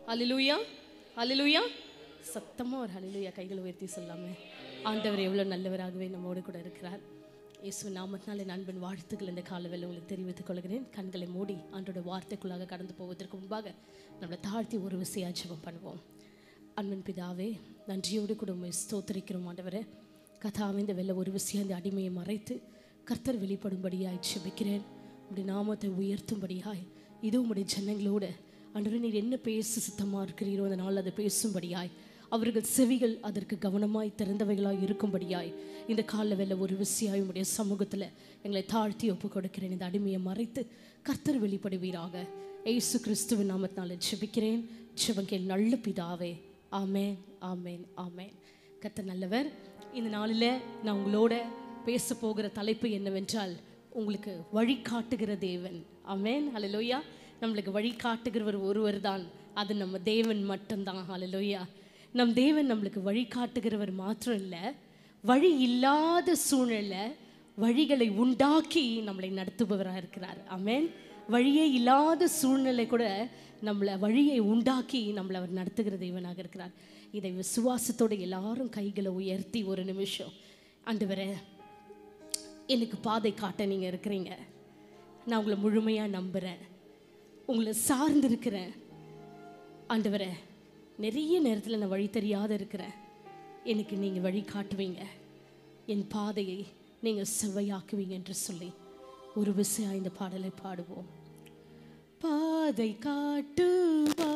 ஹல்லேலூயா, ஹல்லேலூயா. சத்தமாக ஒரு ஹல்லேலூயா கைகளை உயர்த்தி சொல்லாமே. ஆண்டவர் எவ்வளோ நல்லவராகவே நம்மோடு கூட இருக்கிறார். இயேசு நாமத்தினால நண்பன் வாழ்த்துக்கள் இந்த காலவேளை உங்களுக்கு தெரிவித்துக் கொள்கிறேன். கண்களை மூடி ஆண்டோட வார்த்தைக்குள்ளாக கடந்து போவதற்கு முன்பாக நம்மளை தாழ்த்தி ஒரு விசையா ஜெபம் பண்ணுவோம். அன்பின் பிதாவே, நன்றியோடு கூட உம்மை ஸ்தோத்திரிக்கிறோம் ஆண்டவரே. கதாவே, இந்த வெள்ள ஒரு விசையா அந்த அடிமையை மறைத்து கர்த்தர் வெளிப்படும்படியாய் ஜெபிக்கிறேன். உம்முடைய நாமத்தை உயர்த்தும்படியாய் இது உம்முடைய ஜனங்களோடு ஆண்டவரே நீர் என்ன பேச சித்தமாக இருக்கிறீரோ அந்த நாள் அதை பேசும்படியாய் அவர்கள் செவிகள் அதற்கு கவனமாய் திறந்தவைகளாய் இருக்கும்படியாய் இந்த கால வேலை ஒரு விசையாய் உம்முடைய சமூகத்தில் எங்களை தாழ்த்தி ஒப்பு கொடுக்கிறேன். இந்த அடிமையை மறைத்து கர்த்தர் வெளிப்படுவீராக. இயேசு கிறிஸ்துவின் நாமத்தினால ஜெபிக்கிறேன். ஜெபங்கள் நல்ல பிதாவே, ஆமேன், ஆமேன், ஆமேன். கர்த்தர் நல்லவர். இந்த நாளில் நான் உங்களோட பேச போகிற தலைப்பு என்னவென்றால், உங்களுக்கு வழிகாட்டுகிற தேவன். ஆமேன், ஹல்லேலூயா. நம்மளுக்கு வழிகாட்டுகிறவர் ஒருவர் தான், அது நம்ம தேவன் மட்டும்தான். ஹல்லேலூயா. நம் தேவன் நம்மளுக்கு வழிகாட்டுகிறவர் மாத்திரம் இல்லை, வழி இல்லாத சூழ்நிலை வழிகளை உண்டாக்கி நம்மளை நடத்துபவராக இருக்கிறார். ஆமேன். வழியே இல்லாத சூழ்நிலை கூட நம்மளை வழியை உண்டாக்கி நம்மளை அவர் நடத்துகிற தேவனாக இருக்கிறார். இதை விசுவாசத்தோடு எல்லாரும் கைகளை உயர்த்தி ஒரு நிமிஷம், ஆண்டவரே எனக்கு பாதை காட்ட நீங்கள் இருக்கிறீங்க, நான் உங்களை முழுமையாக நம்புகிறேன், உங்களை சார்ந்து இருக்கிறேன் ஆண்டவரே. நிறைய நேரத்தில் நான் வழி தெரியாத இருக்கிறேன், எனக்கு நீங்கள் வழி காட்டுவீங்க, என் பாதையை நீங்கள் செவ்வையாக்குவீங்க என்று சொல்லி ஒரு விசையாக இந்த பாடலை பாடுவோம். பாதை காட்டுவார்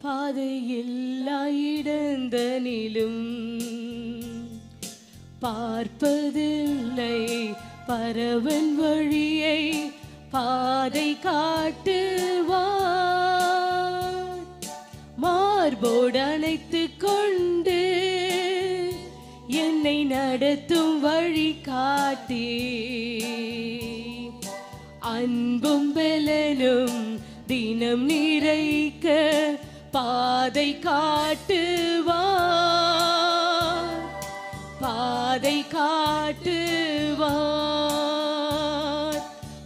பாதையில்லா இடந்தனிலும், பார்ப்பதில்லை பரவன் வழியை பாதை காட்டுவார், மார்போடு அணைத்து கொண்டு என்னை நடத்தும் வழி காட்டி, அன்பும் பலனும் தினம் நிறைக்க பாதை காட்டுவார், பாதை காட்டுவார்,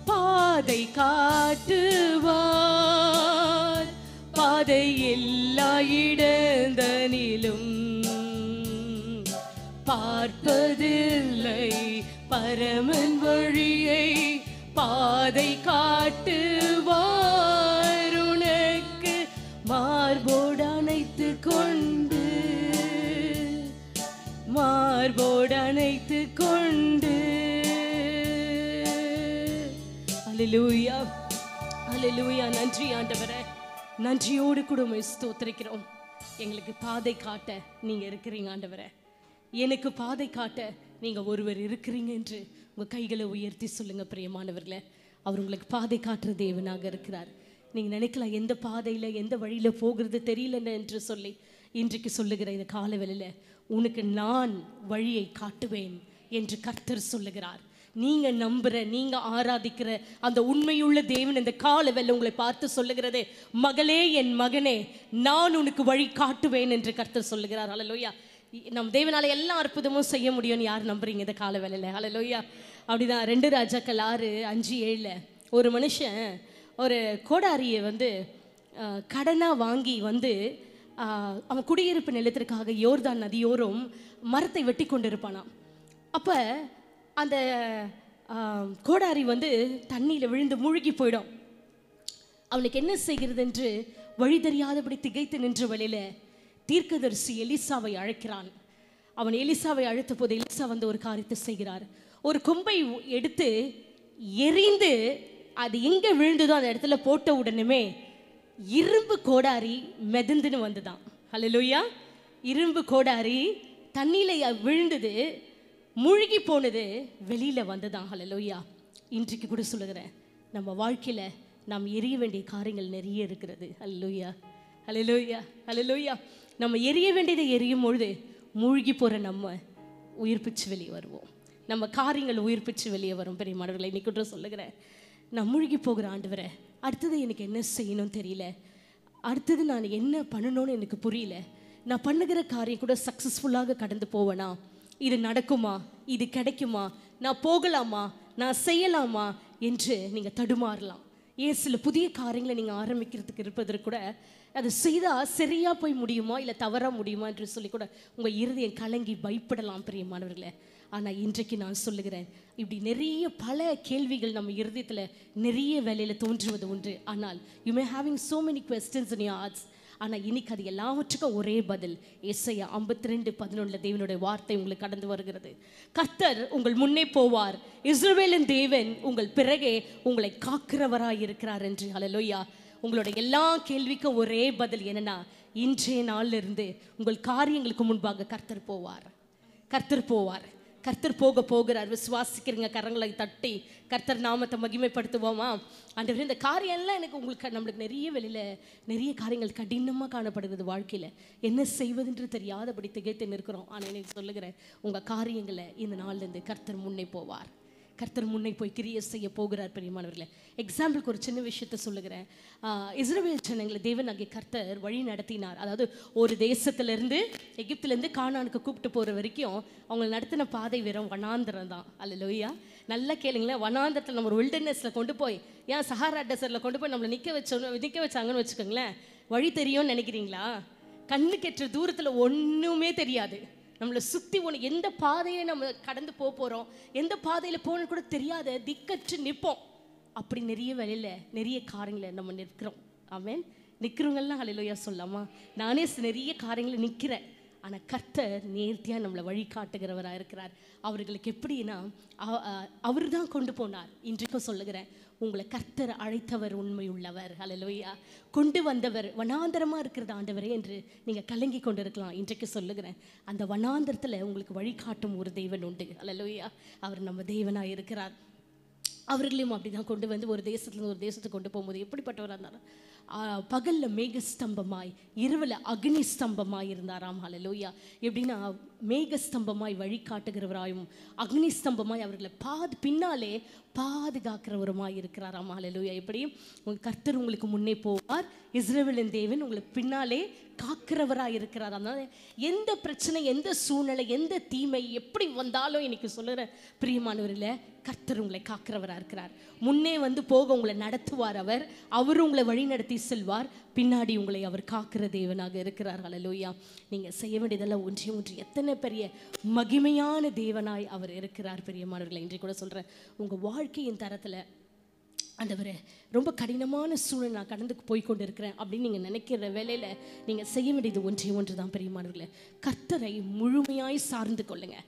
பாதை காட்டுவார், பாதை எல்லா இடந்தனிலும், பார்ப்பதில்லை பரமன் வழியை பாதை காட்டுவார், உனக்கு மார்போடு அணைத்து கொண்டு, மார்போடு அணைத்து கொண்டு. அல்லேலூயா, அல்லேலூயா. நன்றி ஆண்டவரே, நன்றியோடு கூட உம்மை ஸ்தோத்திரிக்கிறோம். எங்களுக்கு பாதை காட்ட நீங்கள் இருக்கிறீங்க ஆண்டவரே, எனக்கு பாதை காட்ட நீங்கள் ஒருவர் இருக்கிறீங்க என்று உங்கள் கைகளை உயர்த்தி சொல்லுங்கள் பிரியமானவர்களே. அவர் உங்களுக்கு பாதை காட்டுற தேவனாக இருக்கிறார். நீங்கள் நினைக்கலாம் எந்த பாதையில் எந்த வழியில் போகிறது தெரியலன்னு என்று சொல்லி, இன்றைக்கு சொல்லுகிற இந்த காலவெளியில் உனக்கு நான் வழியை காட்டுவேன் என்று கர்த்தர் சொல்லுகிறார். நீங்கள் நம்புகிற, நீங்கள் ஆராதிக்கிற அந்த உண்மையுள்ள தேவன் இந்த காலவெளியில் உங்களை பார்த்து சொல்லுகிறதே, மகளே என் மகனே நான் உனக்கு வழி காட்டுவேன் என்று கர்த்தர் சொல்லுகிறார். ஹல்லேலூயா. நம் தேவனால எல்லா அற்புதமும் செய்ய முடியும்னு யார் நம்புறீங்க இந்த கால வேலையில்? ஹல்லேலூயா. அப்படிதான் 2 ராஜாக்கள் 6:5-7 ஒரு மனுஷன் ஒரு கோடாரியை கடனாக வாங்கி அவன் குடியிருப்பு நிலத்திற்காக யோர்தான் நதியோரம் மரத்தை வெட்டி கொண்டு இருப்பானாம். அப்போ அந்த கோடாரி தண்ணியில் விழுந்து மூழ்கி போயிடும். அவனுக்கு என்ன செய்கிறது என்று வழி தெரியாதபடி திகைத்து நின்ற வழியில் தீர்க்கதரிசி எலிசாவை அழைக்கிறான். அவன் எலிசாவை அழைத்த போது எலிசா ஒரு காரியத்தை செய்கிறார். ஒரு கொம்பை எடுத்து எரிந்து அது எங்கே விழுந்ததோ அந்த இடத்துல போட்ட உடனே இரும்பு கோடாரி மெதந்துன்னு வந்துதான். ஹல்லேலூயா. இரும்பு கோடாரி தண்ணியில் விழுந்தது, மூழ்கி போனது, வெளியில் வந்துதான். ஹல்லேலூயா. இன்றைக்கு கூட சொல்லுகிறேன், நம்ம வாழ்க்கையில் நாம் எரிய வேண்டிய காரியங்கள் நிறைய இருக்கிறது. ஹல்லேலூயா, ஹல்லேலூயா, ஹல்லேலூயா. நம்ம எரிய வேண்டியதை எரியும் பொழுது மூழ்கி போகிற நம்ம உயிர்ப்பிச்சு வெளியே வருவோம். நம்ம காரியங்கள் உயிர்ப்பிச்சு வெளியே வரும். பெரிய மாணவர்களை இன்னைக்கு சொல்லுகிறேன், நான் மூழ்கி போகிற ஆண்டவரே, அடுத்தது எனக்கு என்ன செய்யணும்னு தெரியல, அடுத்தது நான் என்ன பண்ணணும்னு எனக்கு புரியல, நான் பண்ணுகிற காரியம் கூட சக்ஸஸ்ஃபுல்லாக கடந்து போவேனா, இது நடக்குமா, இது கிடைக்குமா, நான் போகலாமா, நான் செய்யலாமா என்று நீங்கள் தடுமாறலாம். ஏன் சில புதிய காரியங்களை நீங்கள் ஆரம்பிக்கிறதுக்கு இருப்பதற்கு கூட அது செய்தால் சரியாக போய் முடியுமா இல்லை தவறாக முடியுமா என்று சொல்லி கூட உங்கள் இருதயம் கலங்கி பயப்படலாம் பிரியமானவர்களே. ஆனால் இன்றைக்கு நான் சொல்லுகிறேன், இப்படி நிறைய பல கேள்விகள் நம்ம இருதயத்தில் நிறைய வேலையில் தோன்றுவது உண்டு. ஆனால் you may having so many questions in your hearts. ஆனால் இன்னைக்கு அது எல்லாவற்றுக்கும் ஒரே பதில். ஏசாயா 52:11 தேவனுடைய வார்த்தை உங்களுக்கு கடந்து வருகிறது. கர்த்தர் உங்கள் முன்னே போவார், இஸ்ரவேலின் தேவன் உங்கள் பிறகே உங்களை காக்கிறவராய் இருக்கிறார் என்று. ஹல்லேலூயா. உங்களுடைய எல்லா கேள்விக்கும் ஒரே பதில் என்னன்னா, இன்றைய நாளிலிருந்து உங்கள் காரியங்களுக்கு முன்பாக கர்த்தர் போவார். கர்த்தர் போவார். கர்த்தர் போகிறார். விசுவாசிக்கிறீங்க? கரங்களை தட்டி கர்த்தர் நாமத்தை மகிமைப்படுத்துவோமா? ஆண்டவரே, இந்த காரியம்லாம் எனக்கு நம்மளுக்கு நிறைய வெளியில் நிறைய காரியங்கள் கடினமாக காணப்படுகிறது. வாழ்க்கையில் என்ன செய்வதென்று தெரியாதபடி திகைத்து நிற்கிறோம். ஆனால் எனக்கு சொல்லுகிறேன், உங்கள் காரியங்களை இந்த நாள்லேருந்து கர்த்தர் முன்னே போவார். கர்த்தர் முன்னே போய் கிரியை செய்ய போகிறார் பிரியமானவர்களே. எக்ஸாம்பிளுக்கு ஒரு சின்ன விஷயத்த சொல்லுகிறேன். இஸ்ரவேல் ஜனங்களை தேவனாகிய கர்த்தர் வழி நடத்தினார். அதாவது ஒரு தேசத்திலேருந்து எகிப்திலேருந்து கானானுக்கு கூப்பிட்டு போகிற வரைக்கும் அவங்க நடத்தின பாதை வெறும் வனாந்திரம் தான். அல்லேலூயா. நல்லா கேளுங்களேன். வனாந்திரத்தில் நம்ம ஒரு வில்டர்னஸில் கொண்டு போய், ஏன் சஹாரா டெசர்ட்டில் கொண்டு போய் நம்மளை நிற்க வச்சாங்கன்னு வச்சுக்கோங்களேன், வழி தெரியும்னு நினைக்கிறீங்களா? கண்ணு கெட்டுற தூரத்தில் ஒன்றுமே தெரியாது. நம்மளை சுற்றி எந்த பாதையை நம்ம கடந்து போகிறோம், எந்த பாதையில் போகணுன்னு கூட தெரியாத திக்கற்று நிற்போம். அப்படி நிறைய வேலையில் நிறைய காரியங்களை நம்ம நிற்கிறோம். ஆமென். நிற்கிறவங்கெல்லாம் ஹல்லேலூயா சொல்லாமா? நானே நிறைய காரியங்களை நிற்கிறேன். ஆனால் கர்த்தர் நேர்த்தியாக நம்மளை வழிகாட்டுகிறவராக இருக்கிறார். அவர்களுக்கு எப்படின்னா அவர் தான் கொண்டு போனார். இன்றைக்கும் சொல்லுகிறேன், உங்களை கர்த்தர் அழைத்தவர் உண்மை உள்ளவர். ஹல்லேலூயா. கொண்டு வந்தவர் வனாந்தரமாக இருக்கிறது ஆண்டவரே என்று நீங்கள் கலங்கி கொண்டு இருக்கலாம். இன்றைக்கு சொல்லுகிறேன், அந்த வனாந்தரத்தில் உங்களுக்கு வழிகாட்டும் ஒரு தேவன் உண்டு. ஹல்லேலூயா. அவர் நம்ம தேவனாக இருக்கிறார். அவர்களையும் அப்படி தான் கொண்டு வந்து ஒரு தேசத்துலேருந்து ஒரு தேசத்துக்கு கொண்டு போகும்போது எப்படிப்பட்டவராக இருந்தாலும் பகலில் மேகஸ்தம்பமாய் இரவில் அக்னி ஸ்தம்பமாய் இருந்தாராம். ஹல்லேலூயா. எப்படின்னா மேகஸ்தம்பமாய் வழிகாட்டுகிறவராயும் அக்னி ஸ்தம்பமாய் அவர்களை பின்னாலே பாதுகாக்கிறவருமாய் இருக்கிறாராம். ஹல்லேலூயா. எப்படி கர்த்தர் உங்களுக்கு முன்னே போவார், இஸ்ரவேலின் தேவன் உங்களுக்கு பின்னாலே காக்கிறவராக இருக்கிறார். அதனால எந்த பிரச்சனை, எந்த சூழ்நிலை, எந்த தீமை எப்படி வந்தாலும் இன்னைக்கு சொல்லுற பிரியமானவர்களே, கர்த்தர் உங்களை காக்கிறவராக இருக்கிறார். முன்னே வந்து போக உங்களை நடத்துவார். அவர் உங்களை வழி நடத்தி செல்வார். பின்னாடி உங்களை அவர் காக்கிற தேவனாக இருக்கிறார். ஹல்லேலூயா. நீங்கள் செய்ய வேண்டியதெல்லாம் ஒன்று எத்தனை பெரிய மகிமையான தேவனாய் அவர் இருக்கிறார் பிரியமானவர்களை. இன்றைக்கு கூட சொல்கிறேன், உங்கள் வாழ்க்கையின் தரத்தில் ஆண்டவரே ரொம்ப கடினமான சூழல் நான் கடந்து போய் கொண்டு இருக்கிறேன் அப்படின்னு நீங்கள் நினைக்கிற வேலையில் நீங்கள் செய்ய வேண்டியது ஒன்று தான் பிரியமானவர்களே, கர்த்தரை முழுமையாய் சார்ந்து கொள்ளுங்க.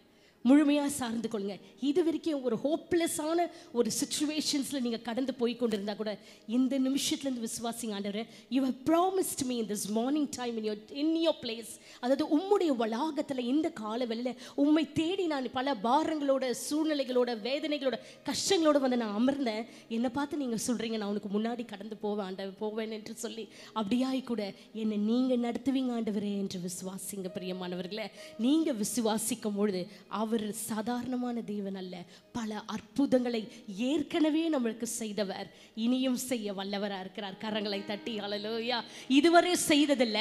முழுமையாக சார்ந்து கொள்ளுங்க. இது வரைக்கும் ஒரு ஹோப்லெஸ்ஸான ஒரு சிச்சுவேஷன்ஸில் நீங்கள் கடந்து போய் கொண்டு இருந்தால் கூட இந்த நிமிஷத்துலேருந்து விசுவாசிங்க, ஆண்டவரே, you have promised me in this morning time in your place. அதாவது உம்முடைய வளாகத்தில் இந்த கால வேளையில் உம்மை தேடி நான் பல பாரங்களோட, சூழ்நிலைகளோட, வேதனைகளோட, கஷ்டங்களோட வந்து நான் அமர்ந்தேன். என்னை பார்த்து நீங்கள் சொல்கிறீங்க, நான் உனக்கு முன்னாடி கடந்து போவேன் என்று சொல்லி அப்படியாய் கூட என்னை நீங்கள் நடத்துவீங்க ஆண்டவரே என்று விசுவாசிங்க பிரியமானவர்களே. நீங்கள் விசுவாசிக்கும் பொழுது அவர் சாதாரணமான தேவன் அல்ல, பல அற்புதங்களை ஏற்கனவே நம்மளுக்கு செய்தவர், இனியும் செய்ய வல்லவராக இருக்கிறார். கரங்களை தட்டி ஹல்லேலூயா. இதுவரை செய்ததில்ல,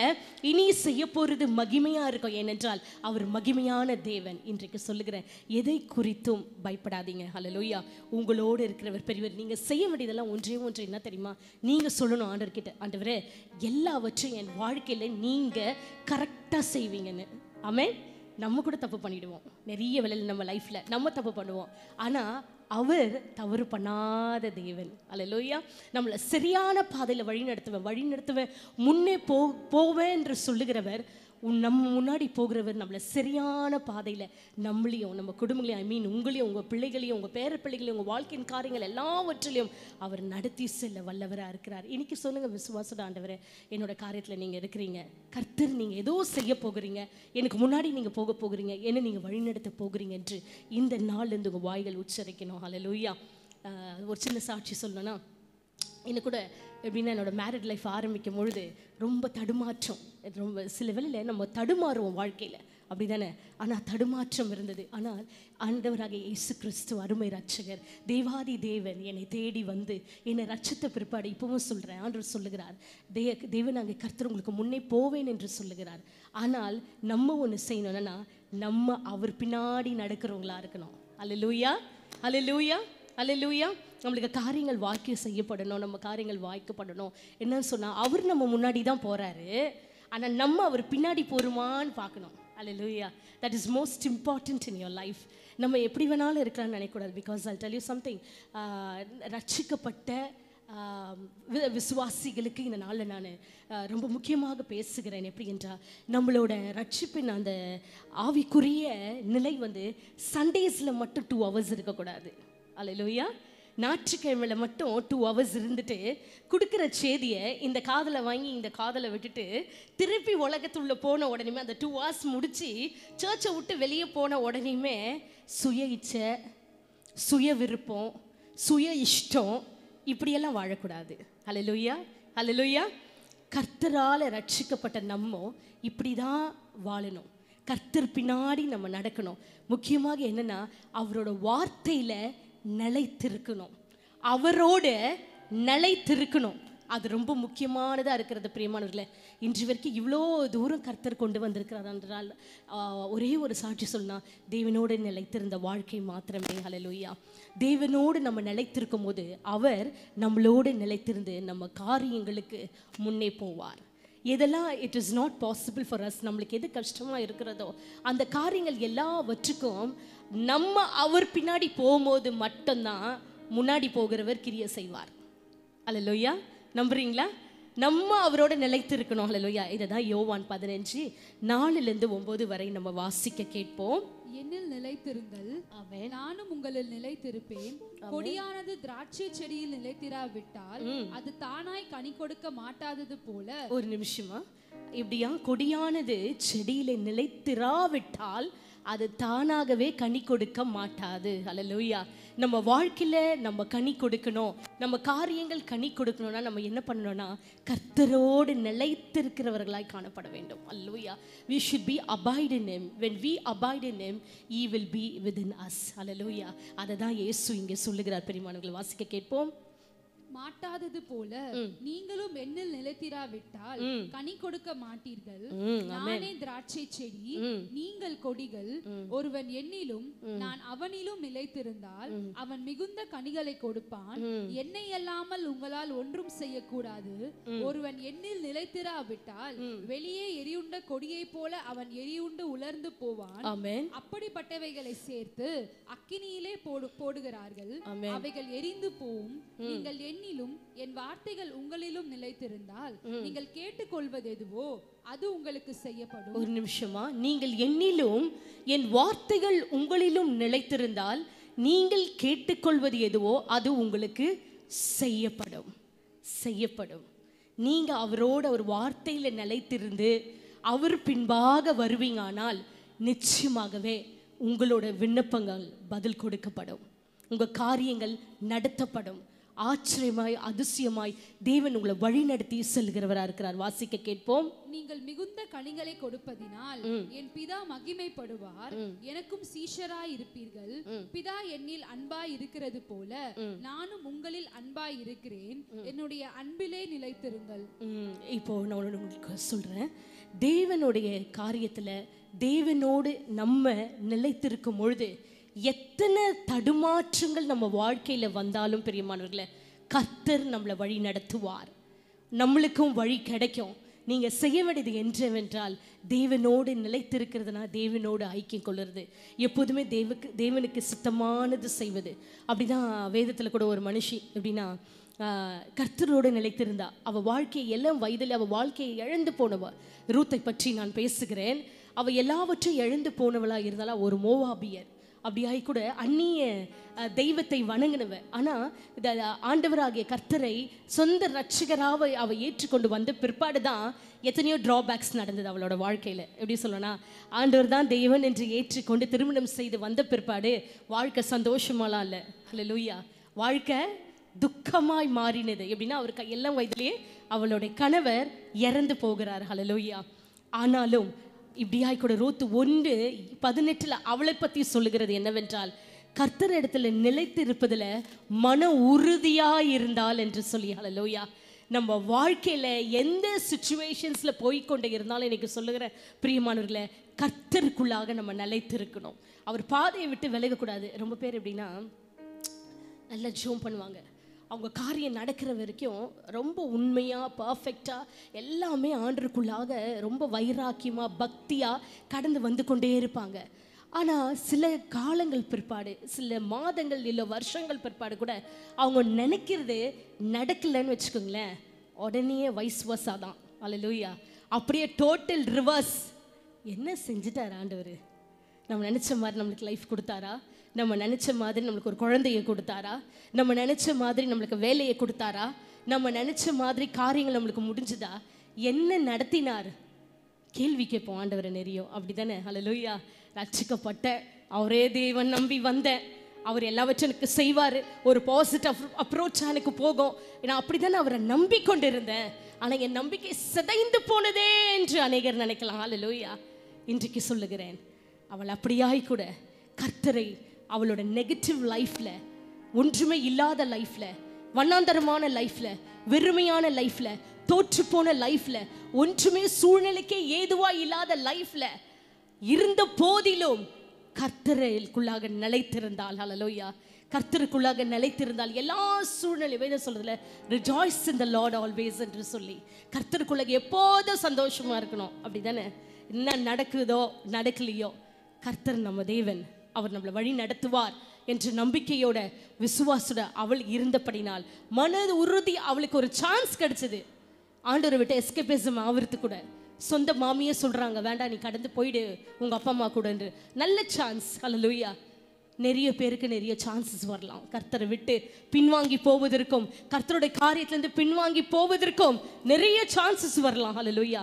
இனி செய்ய போகிறது மகிமையாக இருக்கும். ஏனென்றால் அவர் மகிமையான தேவன். இன்றைக்கு சொல்லுகிறேன், எதை குறித்தும் பயப்படாதீங்க. ஹல்லேலூயா. உங்களோடு இருக்கிறவர் பெரியவர். நீங்கள் செய்ய வேண்டியதெல்லாம் ஒன்று என்ன தெரியுமா? நீங்கள் சொல்லணும் ஆண்டவர்கிட்ட, ஆண்டவரே எல்லாவற்றையும் என் வாழ்க்கையில் நீங்கள் கரெக்டாக செய்வீங்கன்னு. ஆமென். நம்ம கூட தப்பு பண்ணிடுவோம். நிறைய வேளையில் நம்ம லைஃப்பில் நம்ம தப்பு பண்ணுவோம். ஆனால் அவர் தவறு பண்ணாத தேவன். ஹல்லேலூயா. நம்மளை சரியான பாதையில் வழிநடத்துவேன் முன்னே போவேன் என்று சொல்லுகிறவர், நம்ம முன்னாடி போகிறவர் நம்மளை சரியான பாதையில் நம்மளையும் நம்ம குடும்பங்களையும் உங்களையும் உங்கள் பிள்ளைகளையும் உங்கள் பேர பிள்ளைகளையும் உங்கள் வாழ்க்கையின் காரியங்கள் எல்லாவற்றிலையும் அவர் நடத்தி செல்ல வல்லவராக இருக்கிறார். இன்னைக்கு சொல்லுங்கள், விசுவாசத்தோட ஆண்டவரே, என்னோட காரியத்தில் நீங்கள் இருக்கிறீங்க. கர்த்தர் நீங்கள் ஏதோ செய்ய போகிறீங்க, எனக்கு முன்னாடி நீங்கள் போக போகிறீங்க, என்ன நீங்கள் வழிநடத்த போகிறீங்க என்று இந்த நாள்லேருந்து உங்கள் வாய்கள் உச்சரிக்கணும். ஹல்லேலூயா. ஒரு சின்ன சாட்சி சொல்லணும்னா, இன்னும் கூட எப்படின்னா, என்னோடய மேரிட் லைஃப் ஆரம்பிக்கும் பொழுது ரொம்ப தடுமாற்றம். ரொம்ப சில வேளையில் நம்ம தடுமாறுவோம் வாழ்க்கையில், அப்படி தானே? ஆனால் தடுமாற்றம் இருந்தது. ஆனால் ஆண்டவராக இயேசு கிறிஸ்து அருமை ரட்சகர் தேவாதி தேவன் என்னை தேடி வந்து என்னை ரட்சித்த பிற்பாடு இப்பவும் சொல்கிறேன், ஆண்டவர் சொல்லுகிறார், தேவனாகிய கர்த்தர் உங்களுக்கு முன்னே போவேன் என்று சொல்லுகிறார். ஆனால் நம்ம ஒன்று செய்யணும்னா, நம்ம அவர் பின்னாடி நடக்கிறவங்களா இருக்கணும். ஹல்லேலூயா. ஹல்லேலூயா. அல்லேலூயா. நம்மளுக்கு காரியங்கள் வாய்க்க செய்யப்படணும், நம்ம காரியங்கள் வாய்க்கப்படணும். என்னன்னு சொன்னால் அவர் நம்ம முன்னாடி தான் போகிறாரு, ஆனால் நம்ம அவர் பின்னாடி போகிறோமான்னு பார்க்கணும். Hallelujah. That is most important in your life. நம்ம எப்படி வேணாலும் இருக்கலாம்னு நினைக்கக்கூடாது. Because I tell you something, ரட்சிக்கப்பட்ட விசுவாசிகளுக்கு இந்த நாளில் நான் ரொம்ப முக்கியமாக பேசுகிறேன். எப்படி என்றால், நம்மளோட ரட்சிப்பின் அந்த ஆவிக்குரிய நிலை சண்டேஸில் மட்டும் 2 hours இருக்கக்கூடாது. அல்லேலூயா. ஞாயிற்றுக்கிழமையில் மட்டும் 2 hours இருந்துட்டு கொடுக்குற செய்தியை இந்த காதில் வாங்கி இந்த காதில் விட்டுட்டு திருப்பி உலகத்துள்ள போன உடனேமே அந்த 2 hours முடித்து சர்ச்சை விட்டு வெளியே போன உடனேமே சுய இச்சை, சுய விருப்பம், சுய இஷ்டம் இப்படியெல்லாம் வாழக்கூடாது. அல்லேலூயா. அல்லேலூயா. கர்த்தரால் ரட்சிக்கப்பட்ட நம்ம இப்படி தான் வாழணும். கர்த்தர் பின்னாடி நம்ம நடக்கணும். முக்கியமாக என்னென்னா, அவரோட வார்த்தையில் நிலைத்திருக்கணும், அவரோட நிலைத்திருக்கணும். அது ரொம்ப முக்கியமானதாக இருக்கிறது பிரியமானவர்களே. இன்று வரைக்கும் இவ்வளோ தூரம் கர்த்தர் கொண்டு வந்திருக்கிறார் என்றால் ஒரே ஒரு சாட்சி சொல்லலாம், தேவனோடு நிலைத்திருந்த வாழ்க்கை மாத்திரமே. ஹல்லேலூயா. தேவனோடு நம்ம நிலைத்திருக்கும் போது அவர் நம்மளோடு நிலைத்திருந்து நம்ம காரியங்களுக்கு முன்னே போவார். எதெல்லாம் it is not possible for us, நம்மளுக்கு எது கஷ்டமாக இருக்கிறதோ அந்த காரியங்கள் எல்லாவற்றுக்கும் நம்ம அவர் பின்னாடி போகும்போது மட்டும்தான் முன்னாடி போகிறவர் கிரியை செய்வார். அல்லேலூயா. நம்புறீங்களா? நம்ம அவரோட நிலைத்து இருக்கணும். அல்லேலூயா. இதை தான் யோவான் 15:4-9 வரை நம்ம வாசிக்க கேட்போம். என்னில் நிலைத்திருங்கள், நானும் உங்களில் நிலைத்திருப்பேன். கொடியானது திராட்சை செடியில் நிலைத்திராவிட்டால் அது தானாய் கனி கொடுக்க மாட்டாதது போல. ஒரு நிமிஷமா, இப்படியா? கொடியானது செடியில நிலைத்திராவிட்டால் அது தானாகவே கனி கொடுக்க மாட்டாது. அல்லேலூயா. நம்ம வாழ்க்கையில் நம்ம கனி கொடுக்கணும், நம்ம காரியங்கள் கனி கொடுக்கணும்னா நம்ம என்ன பண்ணணும்னா கர்த்தரோடு நிலைத்திருக்கிறவர்களாய் காணப்பட வேண்டும். அல்லேலூயா. we should be abide in him. when we abide in him, he will be within us. அல்லேலூயா. அதை தான் இயேசு இங்கே சொல்லுகிறார். பெரியமானவர்களை வாசிக்க கேட்போம். மாட்டாதது போல நீங்களும் என்னில் நிலைத்திராவிட்டால் கனி கொடுக்க மாட்டீர்கள். நானே திராட்சை செடி, நீங்கள் கொடிகள். ஒருவன் என்னிலும் நான் அவனிலும் நிலைத்திருந்தால் அவன் மிகுந்த கனிகளை கொடுப்பான். என்னை அல்லாமல் உங்களால் ஒன்றும் செய்யக்கூடாது. ஒருவன் என்னில் நிலைத்திராவிட்டால் வெளியே எரியுண்ட கொடியை போல அவன் எரியுண்டு உலர்ந்து போவான். அப்படிப்பட்டவைகளை சேர்த்து அக்கினியிலே போடுகிறார்கள், அவைகள் எரிந்து போவும். நீங்கள் என்னிலும் என் வார்த்தைகள் உங்களிலும் நிலைத்திருந்தால் நீங்கள் கேட்டுக்கொள்வது எதுவோ அது உங்களுக்கு செய்யப்படும். ஒரு நிமிஷமா, நீங்கள் என்னிலும் என் வார்த்தைகள் உங்களிலும் நிலைத்திருந்தால் நீங்கள் கேட்டுக்கொள்வது எதுவோ அது உங்களுக்கு செய்யப்படும். செய்யப்படும். நீங்க அவரோட ஒரு வார்த்தையில நிலைத்திருந்து அவர் பின்பாக வருவீங்கனால் நிச்சயமாகவே உங்களோட விண்ணப்பங்கள் பதில் கொடுக்கப்படும், உங்க காரியங்கள் நடத்தப்படும். ஆச்சரியமாய் அதிசயமாய் தேவன் உங்களை வழி நடத்தி செல்கிறவராக இருக்கிறார். வாசிக்க கேட்போம். நீங்கள் மிகுந்த கனிகளை கொடுப்பதினால் என் பிதா மகிமைப்படுவார். எனக்கும் சீஷராய் இருப்பீர்கள். பிதா என்னில் அன்பாய் இருக்கிறது போல நானும் உங்களில் அன்பாய் இருக்கிறேன். என்னுடைய அன்பிலே நிலைத்திருங்கள். இப்போ நான் உங்களுக்கு சொல்றேன், தேவனுடைய காரியத்துல தேவனோடு நம்ம நிலைத்திருக்கும் பொழுது எத்தனை தடுமாற்றங்கள் நம்ம வாழ்க்கையில வந்தாலும் பெரியமானவர்களே கர்த்தர் நம்மளை வழி நடத்துவார், நம்மளுக்கும் வழி கிடைக்கும். நீங்க செய்ய வேண்டியது என்றவென்றால் தேவனோடு நிலைத்திருக்கிறதுனா தேவனோடு ஐக்கியம் கொள்ளுறது, எப்போதுமே தேவனுக்கு சித்தமானது செய்வது. அப்படிதான் வேதத்தில் கூட ஒரு மனுஷி எப்படின்னா கர்த்தரோடு நிலைத்திருந்தா அவள் வாழ்க்கையை எல்லாம் வயதில் அவள் வாழ்க்கையை இழந்து போனவ. ரூத்தை பற்றி நான் பேசுகிறேன். அவள் எல்லாவற்றையும் இழந்து போனவளாக இருந்தாலும் ஒரு மோவாபியர். அப்படியாகி கூட அந்நிய தெய்வத்தை வணங்கினவ. ஆனால் ஆண்டவராகிய கர்த்தரை சொந்த ரட்சகராக அவள் ஏற்றுக்கொண்டு வந்த பிற்பாடு தான் எத்தனையோ ட்ராபேக்ஸ் நடந்தது அவளோட வாழ்க்கையில். எப்படி சொல்லணும்னா, ஆண்டவர் தான் தெய்வன் என்று ஏற்றுக்கொண்டு திருமணம் செய்து வந்த பிற்பாடு வாழ்க்கை சந்தோஷமாலாம் இல்லை. அல்லேலூயா. வாழ்க்கை துக்கமாய் மாறினது. எப்படின்னா அவருக்கு எல்லாம் வயதிலேயே அவளுடைய கணவர் இறந்து போகிறார். அல்லேலூயா. ஆனாலும் இப்படியாய் கூட ரூத் 1:18 அவளை பற்றி சொல்லுகிறது என்னவென்றால், கர்த்தர் இடத்துல நிலைத்து இருப்பதில் மன உறுதியாக இருந்தால் என்று சொல்லி. அல்லேலூயா. நம்ம வாழ்க்கையில் எந்த சுச்சுவேஷன்ஸில் போய்கொண்டே இருந்தாலும் எனக்கு சொல்லுகிற பிரியமானவர்களே, கர்த்தருக்குள்ளாக நம்ம நிலைத்து இருக்கணும். அவர் பாதையை விட்டு விலகக்கூடாது. ரொம்ப பேர் எப்படின்னா நல்லா ஜெபம் பண்ணுவாங்க. அவங்க காரியம் நடக்கிற வரைக்கும் ரொம்ப உண்மையாக பர்ஃபெக்டாக எல்லாமே ஆண்டவருக்குள்ளாக ரொம்ப வைராக்கியமாக பக்தியாக கடந்து வந்து கொண்டே இருப்பாங்க. ஆனால் சில காலங்கள் பிற்பாடு, சில மாதங்கள் இல்லை வருஷங்கள் பிற்பாடு கூட அவங்க நினைக்கிறது நடக்கலைன்னு வச்சுக்கோங்களேன், உடனே வைஸ் வர்ஸா தான். அல்லேலூயா. அப்படியே டோட்டல் ரிவர்ஸ். என்ன செஞ்சுட்டார் ஆண்டவர்? நம்ம நினச்ச மாதிரி நம்மளுக்கு லைஃப் கொடுத்தாரா? நம்ம நினச்ச மாதிரி நம்மளுக்கு ஒரு குழந்தைய கொடுத்தாரா? நம்ம நினச்ச மாதிரி நம்மளுக்கு வேலையை கொடுத்தாரா? நம்ம நினச்ச மாதிரி காரியங்கள் நம்மளுக்கு முடிஞ்சுதா? என்ன நடத்தினார்? கேள்வி கேட்போம் ஆண்டவரை நிறைய. அப்படி தானே? அல்லேலூயா. ரட்சிக்கப்பட்ட அவரே தேவன் நம்பி வந்தேன், அவர் எல்லாவற்றும் எனக்கு செய்வார், ஒரு பாசிட்டிவ் அப்ரோச் எனக்கு போகும், நான் அப்படி தானே அவரை நம்பிக்கொண்டு இருந்தேன். ஆனால் என் நம்பிக்கை சிதைந்து போனதே என்று அநேகர் நினைக்கலாம். அல்லேலூயா. இன்றைக்கு சொல்லுகிறேன், அவள் அப்படியாய் கூட கர்த்தரை அவளோட நெகட்டிவ் லைஃப்பில், ஒன்றுமே இல்லாத லைஃப்பில், வண்ணாந்தரமான லைஃப்பில், வெறுமையான லைஃப்பில், தோற்று போன லைஃப்பில், ஒன்றுமே சூழ்நிலைக்கே ஏதுவாக இல்லாத லைஃப்பில் இருந்த போதிலும் கர்த்தருக்குள்ளாக நிலைத்திருந்தாள். ஹல்லேலூயா. கர்த்தருக்குள்ளாக நிலைத்திருந்தால் எல்லா சூழ்நிலை வேதம் சொல்றதுல ரிஜாய்ஸ் இன் தி லார்ட் ஆல்வேஸ் என்று சொல்லி, கர்த்தருக்குள்ளாக எப்போதும் சந்தோஷமா இருக்கணும். அப்படி தானே? என்ன நடக்குதோ நடக்கலையோ, கர்த்தர் நம்ம தேவன், அவர் நம்மளை வழி நடத்துவார் என்ற நம்பிக்கையோட விசுவாசோட அவள் இருந்தபடினால் மனது உறுதி அவளுக்கு ஒரு சான்ஸ் கிடைச்சது. ஆண்டவரை விட்டு எஸ்கேபிசம் ஆகிறது கூட. சொந்த மாமியே சொல்கிறாங்க, வேண்டாம் நீ கடந்து போயிடு உங்கள் அப்பா அம்மா கூட என்று. நல்ல சான்ஸ். அல்லேலூயா. நிறைய பேருக்கு நிறைய சான்சஸ் வரலாம். கர்த்தரை விட்டு பின்வாங்கி போவதற்கும், கர்த்தருடைய காரியத்திலேருந்து பின்வாங்கி போவதற்கும் நிறைய சான்சஸ் வரலாம். அல்லேலூயா.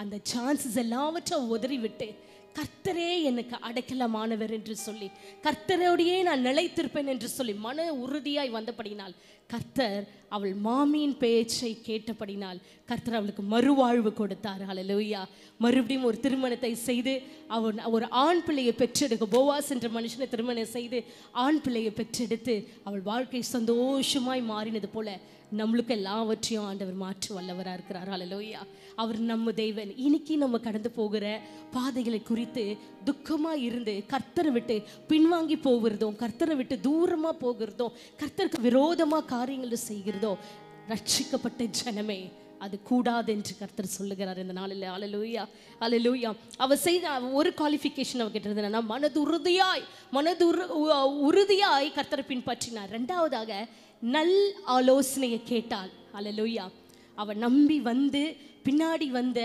அந்த சான்சஸ் எல்லாவற்றையும் உதறி விட்டு கர்த்தரே எனக்கு அடைக்கலமானவர் என்று சொல்லி, கர்த்தரோடையே நான் நிலைத்திருப்பேன் என்று சொல்லி மன உறுதியாய் வந்தபடினால் கர்த்தர் அவள் மாமியின் பேச்சை கேட்டபடினால் கர்த்தர் அவளுக்கு மறுவாழ்வு கொடுத்தார். ஹல்லேலூயா. மறுபடியும் ஒரு திருமணத்தை செய்து அவன் ஒரு ஆண் பிள்ளையை பெற்றெடுக்க, போவாஸ் என்ற மனுஷனை திருமணம் செய்து ஆண் பிள்ளையை பெற்றெடுத்து அவள் வாழ்க்கை சந்தோஷமாய் மாறினது போல நம்மளுக்கு எல்லாவற்றையும் ஆண்டவர் மாற்ற வல்லவராக இருக்கிறார். ஹல்லேலூயா. அவர் நம்ம தேவன். இன்னைக்கு நம்ம கடந்து போகிற பாதைகளை குறித்து துக்கமாக இருந்து கர்த்தரை விட்டு பின்வாங்கி போகிறதும், கர்த்தரை விட்டு தூரமாக போகிறதும், கர்த்தருக்கு விரோதமாக காரியங்களை செய்கிறதோ, ரட்சிக்கப்பட்ட ஜனமே அது கூடாது என்று கர்த்தர் சொல்லுகிறார் இந்த நாளில். அல்லேலூயா. அல்லேலூயா. அவள் செய்த ஒரு குவாலிஃபிகேஷன் அவகிட்ட இருந்தது என்னன்னா, உறுதியாய் கர்த்தரை பின்பற்றினார். ரெண்டாவதாக நல் ஆலோசனையை கேட்டாள். அல்லேலூயா. அவள் நம்பி வந்து பின்னாடி வந்த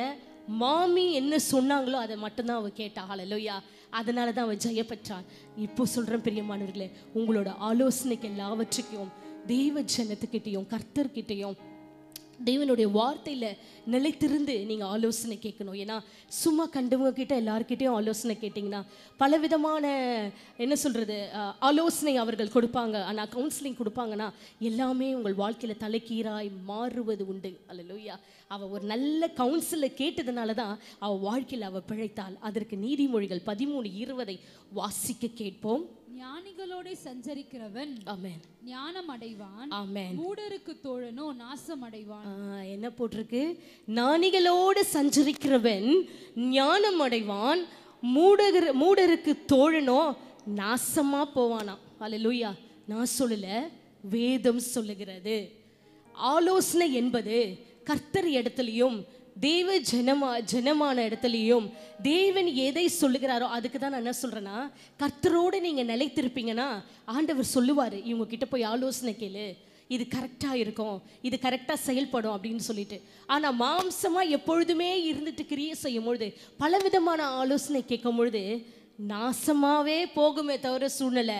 மாமி என்ன சொன்னாங்களோ அதை மட்டும்தான் அவள் கேட்டாள். அல்லேலூயா. அதனால தான் அவள் ஜெயப்பெற்றாள். இப்போ சொல்கிறேன் பிரியமானவர்களே, உங்களோட ஆலோசனைக்கு எல்லாவற்றுக்கும் தெய்வ ஜனத்துக்கிட்டையும் கர்த்தர்கிட்டையும் தேவனுடைய வார்த்தையில் நிலைத்திருந்து நீங்கள் ஆலோசனை கேட்கணும். ஏன்னா சும்மா கண்டவங்க கிட்ட எல்லாருக்கிட்டையும் ஆலோசனை கேட்டிங்கன்னா பலவிதமான என்ன சொல்கிறது ஆலோசனை அவர்கள் கொடுப்பாங்க. ஆனால் கவுன்சிலிங் கொடுப்பாங்கன்னா எல்லாமே உங்கள் வாழ்க்கையில் தலைக்கீராய் மாறுவது உண்டு. அல்லேலூயா. அவள் ஒரு நல்ல கவுன்சிலை கேட்டதுனால தான் அவள் வாழ்க்கையில் அவள் பிழைத்தாள். அதற்கு நீதிமொழிகள் 13:20 வாசிக்க கேட்போம். ஞானிகளோட சஞ்சரிக்கிறவன் ஆமென் ஞானம் அடைவான். ஆமென். மூடருக்கு தோழனோ நாசம் அடைவான். என்ன போட்டிருக்கு? ஞானிகளோடு சஞ்சரிக்கிறவன் ஞானம் அடைவான், மூடருக்கு தோழனோ நாசமா போவானா. அல்லேலூயா. நான் சொல்லல, வேதம் சொல்லுகிறது. ஆலோசனை என்பது கர்த்தர் இடத்துலையும் தேவ ஜனமான இடத்துலையும் தேவன் எதை சொல்லுகிறாரோ அதுக்கு தான் நான் என்ன சொல்கிறேன்னா, கர்த்தரோடு நீங்கள் நிலைத்திருப்பீங்கன்னா ஆண்டவர் சொல்லுவார், இவங்க கிட்ட போய் ஆலோசனை கேளு, இது கரெக்டாக இருக்கும், இது கரெக்டாக செயல்படும் அப்படின்னு சொல்லிட்டு. ஆனால் மாம்சமாக எப்பொழுதுமே இருந்துட்டு கிரியை செய்யும் பொழுது, பலவிதமான ஆலோசனை கேட்கும் பொழுது நாசமாகவே போகுமே தவிர சூழ்நிலை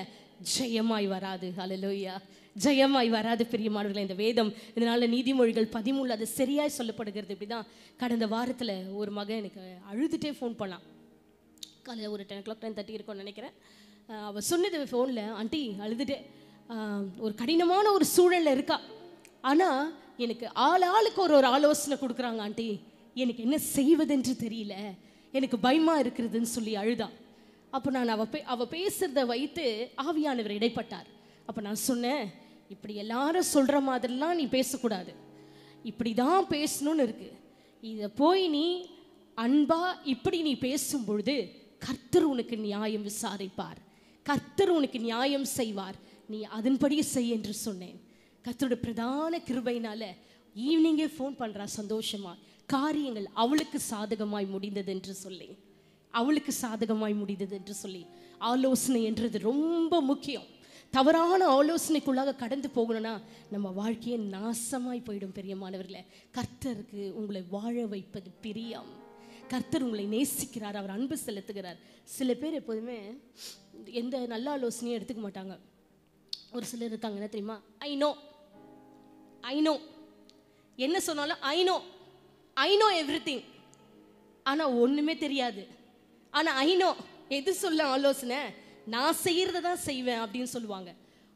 ஜெயமாய் வராது. அல்லேலூயா. ஜெயமாய் வராது பிரியமானவர்களே. இந்த வேதம் இதனால் நீதிமொழிகள் 13 அது சரியாய் சொல்லப்படுகிறது. இப்படி தான் கடந்த வாரத்தில் ஒரு மகன் எனக்கு அழுதுகிட்டே ஃபோன் பண்ணான். காலையில் ஒரு 10 o'clock 10:30 இருக்கும்னு நினைக்கிறேன். அவள் சொன்னது ஃபோனில், ஆண்டி அழுதுட்டே ஒரு கடினமான ஒரு சூழலில் இருக்கா, ஆனால் எனக்கு ஆளுக்கு ஒரு ஆலோசனை கொடுக்குறாங்க ஆண்டி, எனக்கு என்ன செய்வதென்று தெரியல, எனக்கு பயமாக இருக்கிறதுன்னு சொல்லி அழுதா. அப்போ நான் அவள் பேசுகிறத வைத்து ஆவியானவர் இடைப்பட்டார். அப்போ நான் சொன்னேன், இப்படி எல்லாரும் சொல்கிற மாதிரிலாம் நீ பேசக்கூடாது, இப்படி தான் பேசணும்னு இருக்கு. இதை போய் நீ அன்பா இப்படி நீ பேசும் பொழுது கர்த்தர் உனக்கு நியாயம் விசாரிப்பார், கர்த்தர் உனக்கு நியாயம் செய்வார். நீ அதன்படியே செய் என்று சொன்னேன். கர்த்தருடைய பிரதான கிருபையினால ஈவினிங்கே ஃபோன் பண்ணுறா சந்தோஷமா, காரியங்கள் அவளுக்கு சாதகமாய் முடிந்தது என்று சொல்லி, அவளுக்கு சாதகமாய் முடிந்தது என்று சொல்லி. ஆலோசனை என்றது ரொம்ப முக்கியம். தவறான ஆலோசனைக்குள்ளாக கடந்து போகணும்னா நம்ம வாழ்க்கையை நாசமாய் போயிடும். பெரியமானவர்களே, கர்த்தருக்கு உங்களை வாழ வைப்பது பிரியம். கர்த்தர் உங்களை நேசிக்கிறார், அவர் அன்பு செலுத்துகிறார். சில பேர் எப்போதுமே எந்த நல்ல ஆலோசனையும் எடுத்துக்க மாட்டாங்க. ஒரு சிலர் இருக்காங்க, என்ன தெரியுமா, ஐ நோ என்ன சொன்னாலும் ஐ நோ எவ்ரிதிங், ஆனால் ஒன்றுமே தெரியாது. ஆனால் ஐ நோ எது சொல்ல ஆலோசனை, நான் செய்கிறத தான் செய்வேன் அப்படின்னு சொல்லுவாங்க.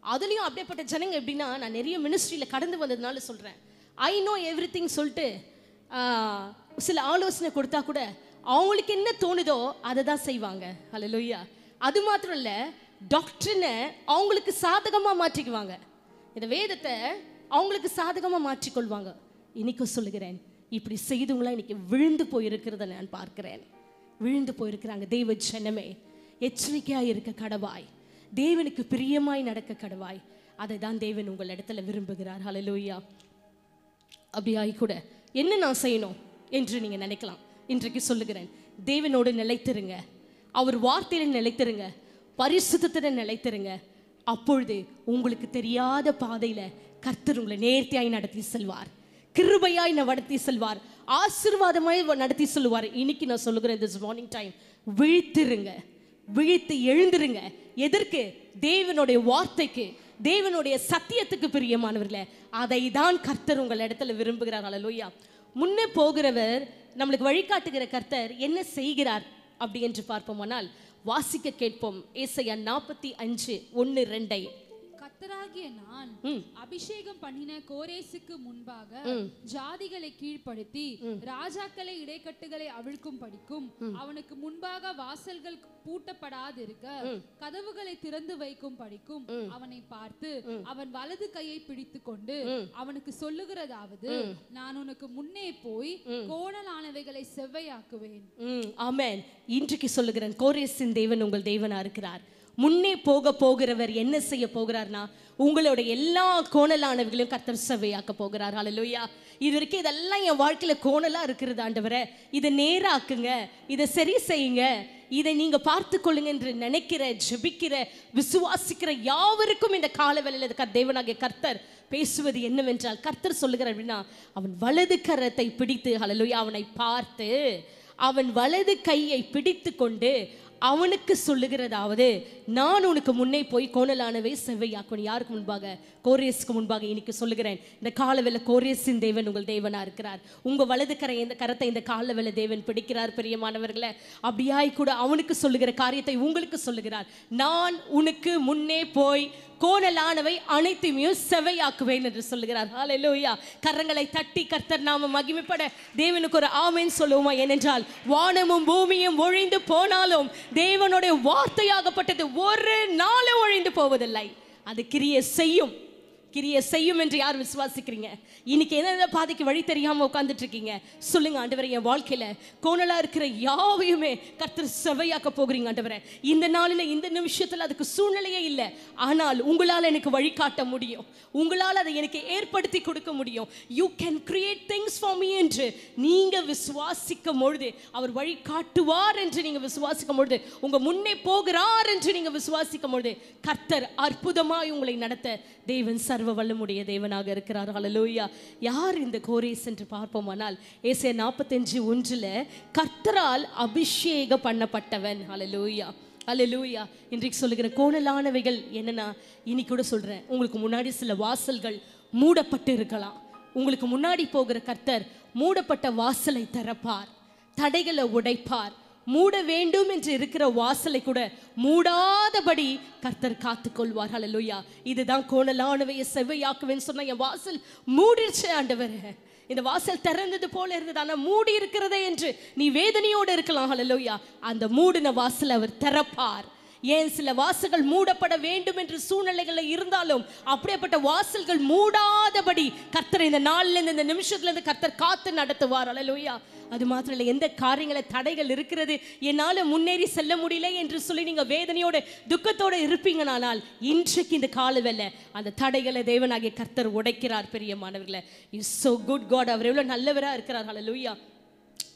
அதுலேயும் அப்படியேப்பட்ட ஜனங்க எப்படின்னா, நான் நிறைய மினிஸ்ட்ரியில் கடந்து வந்ததுனால சொல்கிறேன், ஐ நோ எவ்ரிதிங் சொல்லிட்டு சில ஆலோசனை கொடுத்தா கூட அவங்களுக்கு என்ன தோணுதோ அதை தான் செய்வாங்க. ஹல்லேலூயா. அது மாத்திரம் இல்லை, டாக்டரினை அவங்களுக்கு சாதகமாக மாற்றிக்குவாங்க, இந்த வேதத்தை அவங்களுக்கு சாதகமாக மாற்றிக்கொள்வாங்க. இன்னைக்கும் சொல்லுகிறேன், இப்படி செய்தவங்களாம் இன்னைக்கு விழுந்து போயிருக்கிறத நான் பார்க்கிறேன். விழுந்து போயிருக்கிறாங்க. தெய்வ ஜனமே, எச்சரிக்கையாக இருக்க கடவாய், தேவனுக்கு பிரியமாய் நடக்க கடவாய். அதை தான் தேவன் உங்கள் இடத்துல விரும்புகிறார். ஹல்லேலூயா. அப்படியாய் கூட என்ன நான் செய்யணும் என்று நீங்கள் நினைக்கலாம். இன்றைக்கு சொல்லுகிறேன், தேவனோடு நிலைத்திருங்க, அவர் வார்த்தையில் நிலைத்திருங்க, பரிசுத்தத்தில் நிலைத்திருங்க. அப்பொழுது உங்களுக்கு தெரியாத பாதையில் கர்த்தர் உங்களை நேர்த்தியாய் நடத்தி செல்வார், கிருபையாய் நடத்தி செல்வார், ஆசீர்வாதமாய் நடத்தி செல்வார். இன்னைக்கு நான் சொல்லுகிறேன், திஸ் மார்னிங் டைம், விழித்திருங்க, விழித்து எழுந்திருங்க. எதற்கு? தேவனுடைய வார்த்தைக்கு, தேவனுடைய சத்தியத்துக்கு. பிரியமானவர்களே, அதை தான் கர்த்தர் உங்கள் இடத்துல விரும்புகிறார். ஹல்லேலூயா. முன்னே போகிறவர், நம்மளுக்கு வழிகாட்டுகிற கர்த்தர் என்ன செய்கிறார் அப்படி என்று பார்ப்போமானால் வாசிக்க கேட்போம். ஏசாயா 45:1-2. கர்த்தராகிய நான் அபிஷேகம் பண்ணின கோரேசுக்கு முன்பாக ஜாதிகளை கீழ்ப்படுத்தி ராஜாக்களை இடைக்கட்டுகளை அவிழ்க்கும் படிக்கும் அவனுக்கு முன்பாக வாசல்கள் பூட்டப்படாதிருக்க கதவுகளை திறந்து வைக்கும் படிக்கும் அவனை பார்த்து அவன் வலது கையை பிடித்து கொண்டு அவனுக்கு சொல்லுகிறதாவது, நான் உனக்கு முன்னே போய் கோணலானவைகளை செவ்வையாக்குவேன். ஆமென். இன்றைக்கு சொல்லுகிறேன், கோரேசின் தேவன் உங்கள் தேவனா இருக்கிறார். முன்னே போகிறவர் என்ன செய்ய போகிறார்னா, உங்களுடைய எல்லா கோணலானவர்களையும் கர்த்தர் செவ்வையாக்க போகிறார். ஹல்லேலூயா. இது வரைக்கும் இதெல்லாம் என் வாழ்க்கையில கோணலா இருக்கிறது ஆண்டவரே, இதை நேராக்குங்க, இதை சரி செய்யுங்க, இதை நீங்க பார்த்து கொள்ளுங்க என்று நினைக்கிற, ஜெபிக்கிற, விசுவாசிக்கிற யாவருக்கும் இந்த காலவேளையில தேவனாகிய கர்த்தர் பேசுவது என்னவென்றால், கர்த்தர் சொல்லுகிறார் அப்படின்னா, அவன் வலது கரத்தை பிடித்து, ஹல்லேலூயா, அவனை பார்த்து அவன் வலது கையை பிடித்து கொண்டு அவனுக்கு சொல்லுகிறதாவது, நான் உனக்கு முன்னே போய் கோணலானவை செவ்வையாக்கணும். யாருக்கு முன்பாக? கோரேசுக்கு முன்பாக. இன்னைக்கு சொல்லுகிறேன், இந்த காலவேளை கோரேசின் தேவன் உங்கள் தேவனா இருக்கிறார். உங்க வலது கரத்தை இந்த காலவேளை தேவன் பிடிக்கிறார். பிரியமானவர்களே, அப்படியாய் கூட அவனுக்கு சொல்லுகிற காரியத்தை உங்களுக்கு சொல்லுகிறார். நான் உனக்கு முன்னே போய் கோணலானவை அனைத்தையும் செவ்வையாக்குவேன் என்று சொல்லுகிறார். ஹல்லேலூயா. கரங்களை தட்டி கர்த்தர் நாம மகிமைப்பட தேவனுக்கு ஒரு ஆமென் சொல்லுவோமா? ஏனென்றால் வானமும் பூமியும் ஒழிந்து போனாலும் தேவனுடைய வார்த்தையாகப்பட்டது ஒரு நாளும் ஒழிந்து போவதில்லை. அது கிரியை செய்யும், கிரியை செய்யும் என்று யார் விசுவாசிக்கிறீங்க? இன்னைக்கு என்ன பாதைக்கு வழி தெரியாம உட்கார்ந்துட்டு இருக்கீங்க? சொல்லுங்க, ஆண்டவரே, என் வாழ்க்கையில கோணலா இருக்கிற யாவையுமே கர்த்தர் செவ்வையாக்க போகிறீங்க ஆண்டவரே. இந்த நாளில், இந்த நிமிஷத்துல அதுக்கு சூழ்நிலையே இல்லை, ஆனால் உங்களால் எனக்கு வழிகாட்ட முடியும், உங்களால் அதை எனக்கு ஏற்படுத்தி கொடுக்க முடியும். You can create things for me என்று நீங்க விசுவாசிக்கும் பொழுது, அவர் வழி காட்டுவார் என்று நீங்க விசுவாசிக்கும் பொழுது, உங்க முன்னே போகிறார் என்று நீங்க விசுவாசிக்கும் பொழுது, கர்த்தர் அற்புதமாய் உங்களை நடத்த தேவன் சர்வ வல்லமுடைய தேவனாக இருக்கிறார். ஹல்லேலூயா. யார் இந்த கோரேஸ் என்று பார்ப்போமானால், ஏசாயா 45:1 கர்த்தரால் அபிஷேக பண்ணப்பட்டவன். ஹல்லேலூயா, ஹல்லேலூயா. இன்றைக்கு சொல்லுகிற கோணலானவைகள் என்னன்னா, இன்னைக்கு கூட சொல்றேன், உங்களுக்கு முன்னாடி சில வாசல்கள் மூடப்பட்டு இருக்கலாம். உங்களுக்கு முன்னாடி போகிற கர்த்தர் மூடப்பட்ட வாசலை திறப்பார், தடைகளை உடைப்பார். மூட வேண்டும் என்று இருக்கிற வாசலை கூட மூடாதபடி கர்த்தர் காத்துக்கொள்வார். ஹல்லேலூயா. இதுதான் கோணலானவையை செவ்வையாக்குவேன்னு சொன்ன, என் வாசல் மூடிடுச்சு ஆண்டவரே, இந்த வாசல் திறந்தது போல இருந்தது, ஆனால் மூடி இருக்கிறதே என்று நீ வேதனையோடு இருக்கலாம். ஹல்லேலூயா. அந்த மூடின வாசல் அவர் திறப்பார். ஏன் சில வாசல்கள் மூடப்பட வேண்டும் என்று சூழ்நிலைகள் இருந்தாலும் அப்படிப்பட்ட வாசல்கள் மூடாதபடி கர்த்தர் இந்த நாள்ல இந்த நிமிஷத்துல இருந்து கர்த்தர் காத்து நடத்துவார். அல்லேலூயா. அது மாத்திரம் இல்லை, எந்த காரியங்களை தடைகள் இருக்கிறது, என்னால் முன்னேறி செல்ல முடியல என்று சொல்லி நீங்கள் வேதனையோடு துக்கத்தோடு இருப்பீங்கனால் இன்றைக்கு இந்த காலவேளை அந்த தடைகளை தேவனாகிய கர்த்தர் உடைக்கிறார். பெரியமானவர்களே, இஸ் so good God. அவர் எவ்வளோ நல்லவராக இருக்கிறார். ஹல்லேலூயா.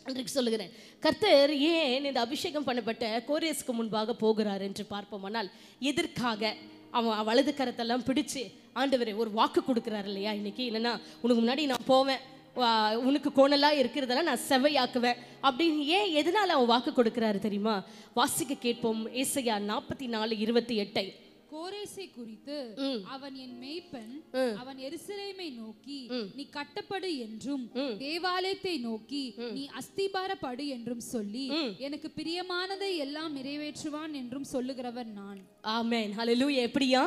அன்றைக்கு சொல்லுகிறேன், கர்த்தர் ஏன் இந்த அபிஷேகம் பண்ணப்பட்ட கோரேஸ்க்கு முன்பாக போகிறார் என்று பார்ப்போமானால், எதற்காக அவன் வலது கரத்தெல்லாம் பிடிச்சு ஆண்டவரே ஒரு வாக்கு கொடுக்குறாரு இல்லையா இன்னைக்கு, என்னன்னா உனக்கு முன்னாடி நான் போவேன், உனக்கு கோணலாக இருக்கிறதெல்லாம் நான் செவ்வையாக்குவேன் அப்படின்னு. ஏன் எதனால் அவன் வாக்கு கொடுக்குறாரு தெரியுமா? வாசிக்க கேட்போம். ஏசாயா 44:28. கோரேசை குறித்து, அவன் என் மேய்ப்பன், அவன் எருசலேமை நோக்கி நீ கட்டப்படு என்றும் தேவாலயத்தை நோக்கி நீ அஸ்திபாரப்படு என்றும் சொல்லி எனக்கு பிரியமானதை எல்லாம் நிறைவேற்றுவான் என்றும் சொல்லுகிறவன் நான். ஆமென். ஹல்லேலூயா. எப்படியா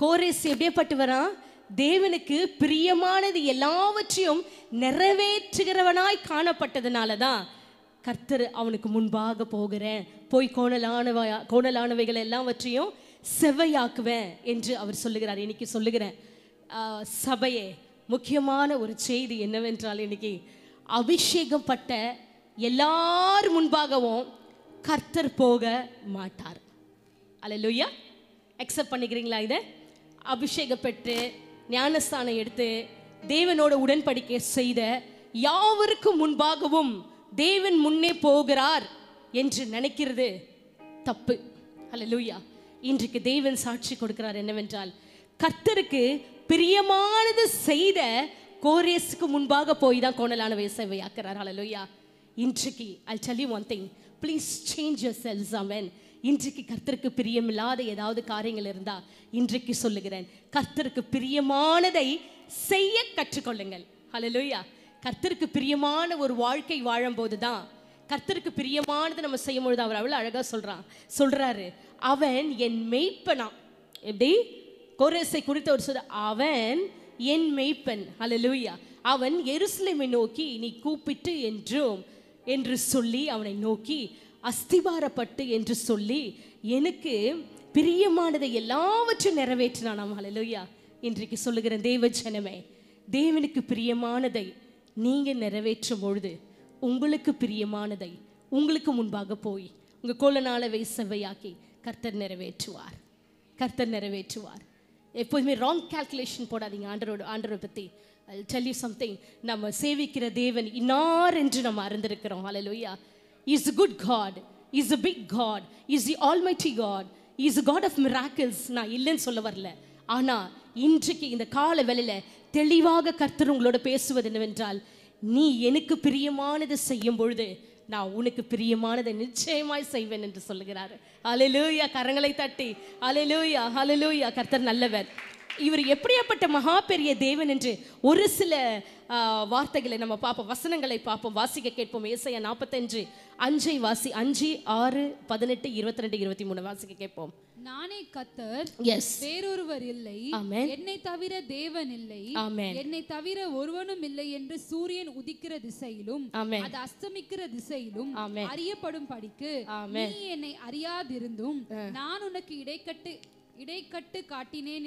கோரேஸ் எப்படியேப்பட்டு வரான்? தேவனுக்கு பிரியமானது எல்லாவற்றையும் நிறைவேற்றுகிறவனாய் காணப்பட்டதுனால தான் கர்த்தர் அவனுக்கு முன்பாக போகிறேன், போய் கோணலானவைகள் எல்லாவற்றையும் செவ்வையாக்குவேன் என்று அவர் சொல்லுகிறார். இன்னைக்கு சொல்லுகிறேன் சபையே, முக்கியமான ஒரு செய்தி என்னவென்றால், இன்னைக்கு அபிஷேகம் பட்ட எல்லார் முன்பாகவும் கர்த்தர் போக மாட்டார். அல்லேலூயா. அக்செப்ட் பண்ணிக்கிறீங்களா? இதை அபிஷேகம் பெற்று ஞானஸ்தானம் எடுத்து தேவனோட உடன்படிக்கை செய்த யாவருக்கும் முன்பாகவும் தேவன் முன்னே போகிறார் என்று நினைக்கிறது தப்பு. அல்லேலூயா. இன்றைக்கு தேவன் சாட்சி கொடுக்கிறார் என்னவென்றால், கர்த்தருக்கு பிரியமானது செய்த கோரேஸுக்கு முன்பாக போய் தான் கோணலான சேவையாக்குறார். அல்லேலூயா. இன்றைக்கு I'll tell you one thing, please change yourselves. Amen. இன்றைக்கு கர்த்தருக்கு பிரியமில்லாத ஏதாவது காரியங்கள் இருந்தா இன்றைக்கு சொல்லுகிறேன், கர்த்தருக்கு பிரியமானதை செய்ய கற்றுக்கொள்ளுங்கள். ஹல்லேலூயா. கர்த்தருக்கு பிரியமான ஒரு வாழ்க்கை வாழும்போது தான், கர்த்தருக்கு பிரியமானதை நம்ம செய்யும் பொழுது அவர் அவ்வளோ அழகா சொல்றாரு, அவன் என் மெய்ப்பனா. எப்படி கோரேசை குறித்து ஒரு சொல்ற, அவன் என் மெய்ப்பன். ஹல்லேலூயா. அவன் எருசலேமை நோக்கி நீ கூப்பிட்டு என்று சொல்லி அவனை நோக்கி அஸ்திபாரப்பட்டு என்று சொல்லி எனக்கு பிரியமானதை எல்லாவற்றையும் நிறைவேற்றினானாம். ஹல்லேலூயா. இன்றைக்கு சொல்லுகிற தேவ ஜனமே, தேவனுக்கு பிரியமானதை நீங்கள் நிறைவேற்றும் பொழுது உங்களுக்கு பிரியமானதை உங்களுக்கு முன்பாக போய் உங்கள் கோலனாலவை செவ்வையாக்கி கர்த்தர் நிறைவேற்றுவார். கர்த்தர் நிறைவேற்றுவார். எப்போதுமே ராங் கால்குலேஷன் போடாதீங்க ஆண்டரை பற்றி. I'll tell you something, நம்ம சேவிக்கிற தேவன் இன்னார் என்று நம்ம அறிந்திருக்கிறோம். ஹல்லேலூயா. He is a good God. He is a big God. He is the almighty God. He is a God of miracles. நான் இல்லைன்னு சொல்ல வரல. ஆனால் இன்றைக்கு இந்த கால வேளையில் தெளிவாக கர்த்தர் உங்களோட பேசுவது என்னவென்றால், நீ எனக்கு பிரியமானது செய்யும் பொழுது நான் உனக்கு பிரியமானதை நிச்சயமாய் செய்வேன் என்று சொல்லுகிறார். ஹல்லேலூயா. கரங்களை தட்டி ஹல்லேலூயா, ஹல்லேலூயா. கர்த்தர் நல்லவர். இவர் எப்படியாப்பட்ட மகா பெரிய தேவன் என்று ஒரு சில வார்த்தைகளை நம்ம பார்ப்போம், வசனங்களை பார்ப்போம், வாசிக்க கேட்போம். ஏசாயா 45:5 வாசி, 5, 6, 18, 22, 23 வாசிக்க கேட்போம். நானே கர்த்தர், வேறொருவர் இல்லை, என்னை தவிர தேவன் இல்லை, என்னை தவிர ஒருவனும் இல்லை என்று சூரியன் உதிக்கிற திசையிலும் அது அஸ்தமிக்கிற திசையிலும் அறியப்படும் படிக்கு நீ என்னை அறியாதிருந்தும் நான் உனக்கு இடைக்கட்டு காட்டினேன்.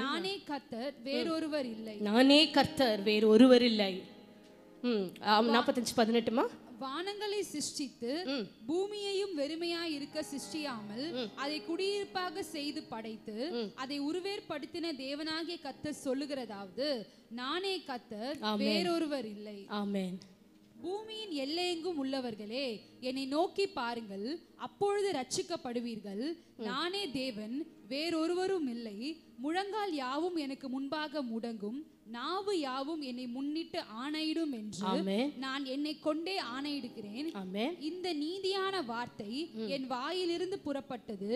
நானே கர்த்தர், வேறொருவர் இல்லை. நானே கர்த்தர், வேறொருவர் இல்லை. 45:18 வானங்களை சிருஷ்டித்து பூமியையும் வெறுமையாய் இருக்க சிருஷ்டியாமல் அதை குடியிருப்பாக செய்து படைத்து அதை உருவேற்படுத்தின தேவனாகிய கர்த்தர் சொல்லுகிறதாவது, நானே கர்த்தர், வேறொருவர் இல்லை. ஆமென். பூமியின் எல்லையெங்கும் உள்ளவர்களே, என்னை நோக்கி பாருங்கள், அப்பொழுது ரட்சிக்கப்படுவீர்கள். நானே தேவன், வேறொருவரும் இல்லை. முழங்கால் யாவும் எனக்கு முன்பாக முடங்கும், நாவு யாவும் என்னை முன்னிட்டு ஆணையிடும் என்று நான் என்னை கொண்டே ஆணையிடுகிறேன். இந்த நீதியான வார்த்தை என் வாயிலிருந்து புறப்பட்டது,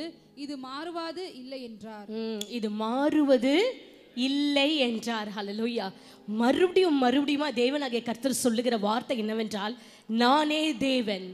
இது மாறுவது இல்லை என்றார். இது மாறுவது இல்லை என்றார். ஹல்லேலூயா. மறுபடியும் தேவனாகிய கர்த்தர் சொல்லுகிற வார்த்தை என்னவென்றால், நானே தேவன்,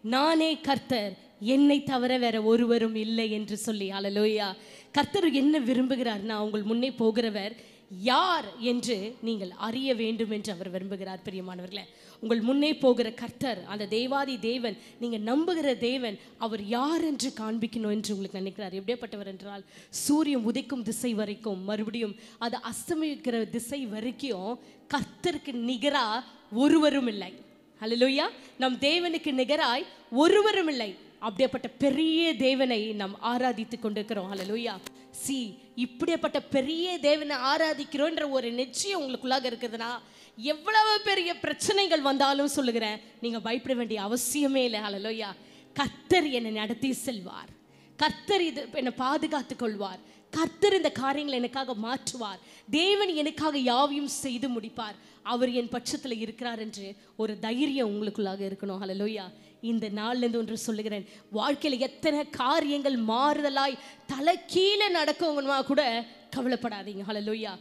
நானே கர்த்தர், என்னை தவிர வேற ஒருவரும் இல்லை என்று சொல்லி. ஹல்லேலூயா. கர்த்தர் என்ன விரும்புகிறார்னா, உங்கள் முன்னே போகிறவர் யார் என்று நீங்கள் அறிய வேண்டும் என்று அவர் விரும்புகிறார். பிரியமானவர்களே, உங்கள் முன்னே போகிற கர்த்தர், அந்த தேவாதி தேவன், நீங்கள் நம்புகிற தேவன், அவர் யார் என்று காண்பிக்கணும் என்று உங்களுக்கு நினைக்கிறார். எப்படியாப்பட்டவர் என்றால், சூரியன் உதிக்கும் திசை வரைக்கும், மறுபடியும் அது அஸ்தமிக்கிற திசை வரைக்கும் கர்த்தருக்கு நிகராக ஒருவரும் இல்லை. ஹல்லேலூயா. நம் தேவனுக்கு நிகராய் ஒருவரும் இல்லை. அப்படிப்பட்ட பெரிய தேவனை நாம் ஆராதித்து கொண்டிருக்கிறோம். ஹல்லேலூயா. இப்படிப்பட்ட பெரிய தேவனை ஆராதிக்கிறோன்ற ஒரு நிச்சயம் உங்களுக்குள்ளாக இருக்குதுன்னா, எவ்வளவு பெரிய பிரச்சனைகள் வந்தாலும் சொல்லுகிறேன், நீங்க பயப்பட வேண்டிய அவசியமே இல்லை. ஹல்லேலூயா. கர்த்தர் என்னை நடத்தி செல்வார். கர்த்தர் இது என்னை பாதுகாத்துக் கொள்வார். கர்த்தர் இந்த காரியங்களை எனக்காக மாற்றுவார். தேவன் எனக்காக யாவையும் செய்து முடிப்பார். அவர் என் பட்சத்தில் இருக்கிறார் என்று ஒரு தைரியம் உங்களுக்குள்ளாக இருக்கணும். ஹல்லேலூயா. இந்த நாள்லேருந்து ஒன்று சொல்லுகிறேன், வாழ்க்கையில் எத்தனை காரியங்கள் மாறுதலாய் தலை கீழே நடக்கும்னா கூட கவலைப்படாதீங்க. ஹல்லேலூயா.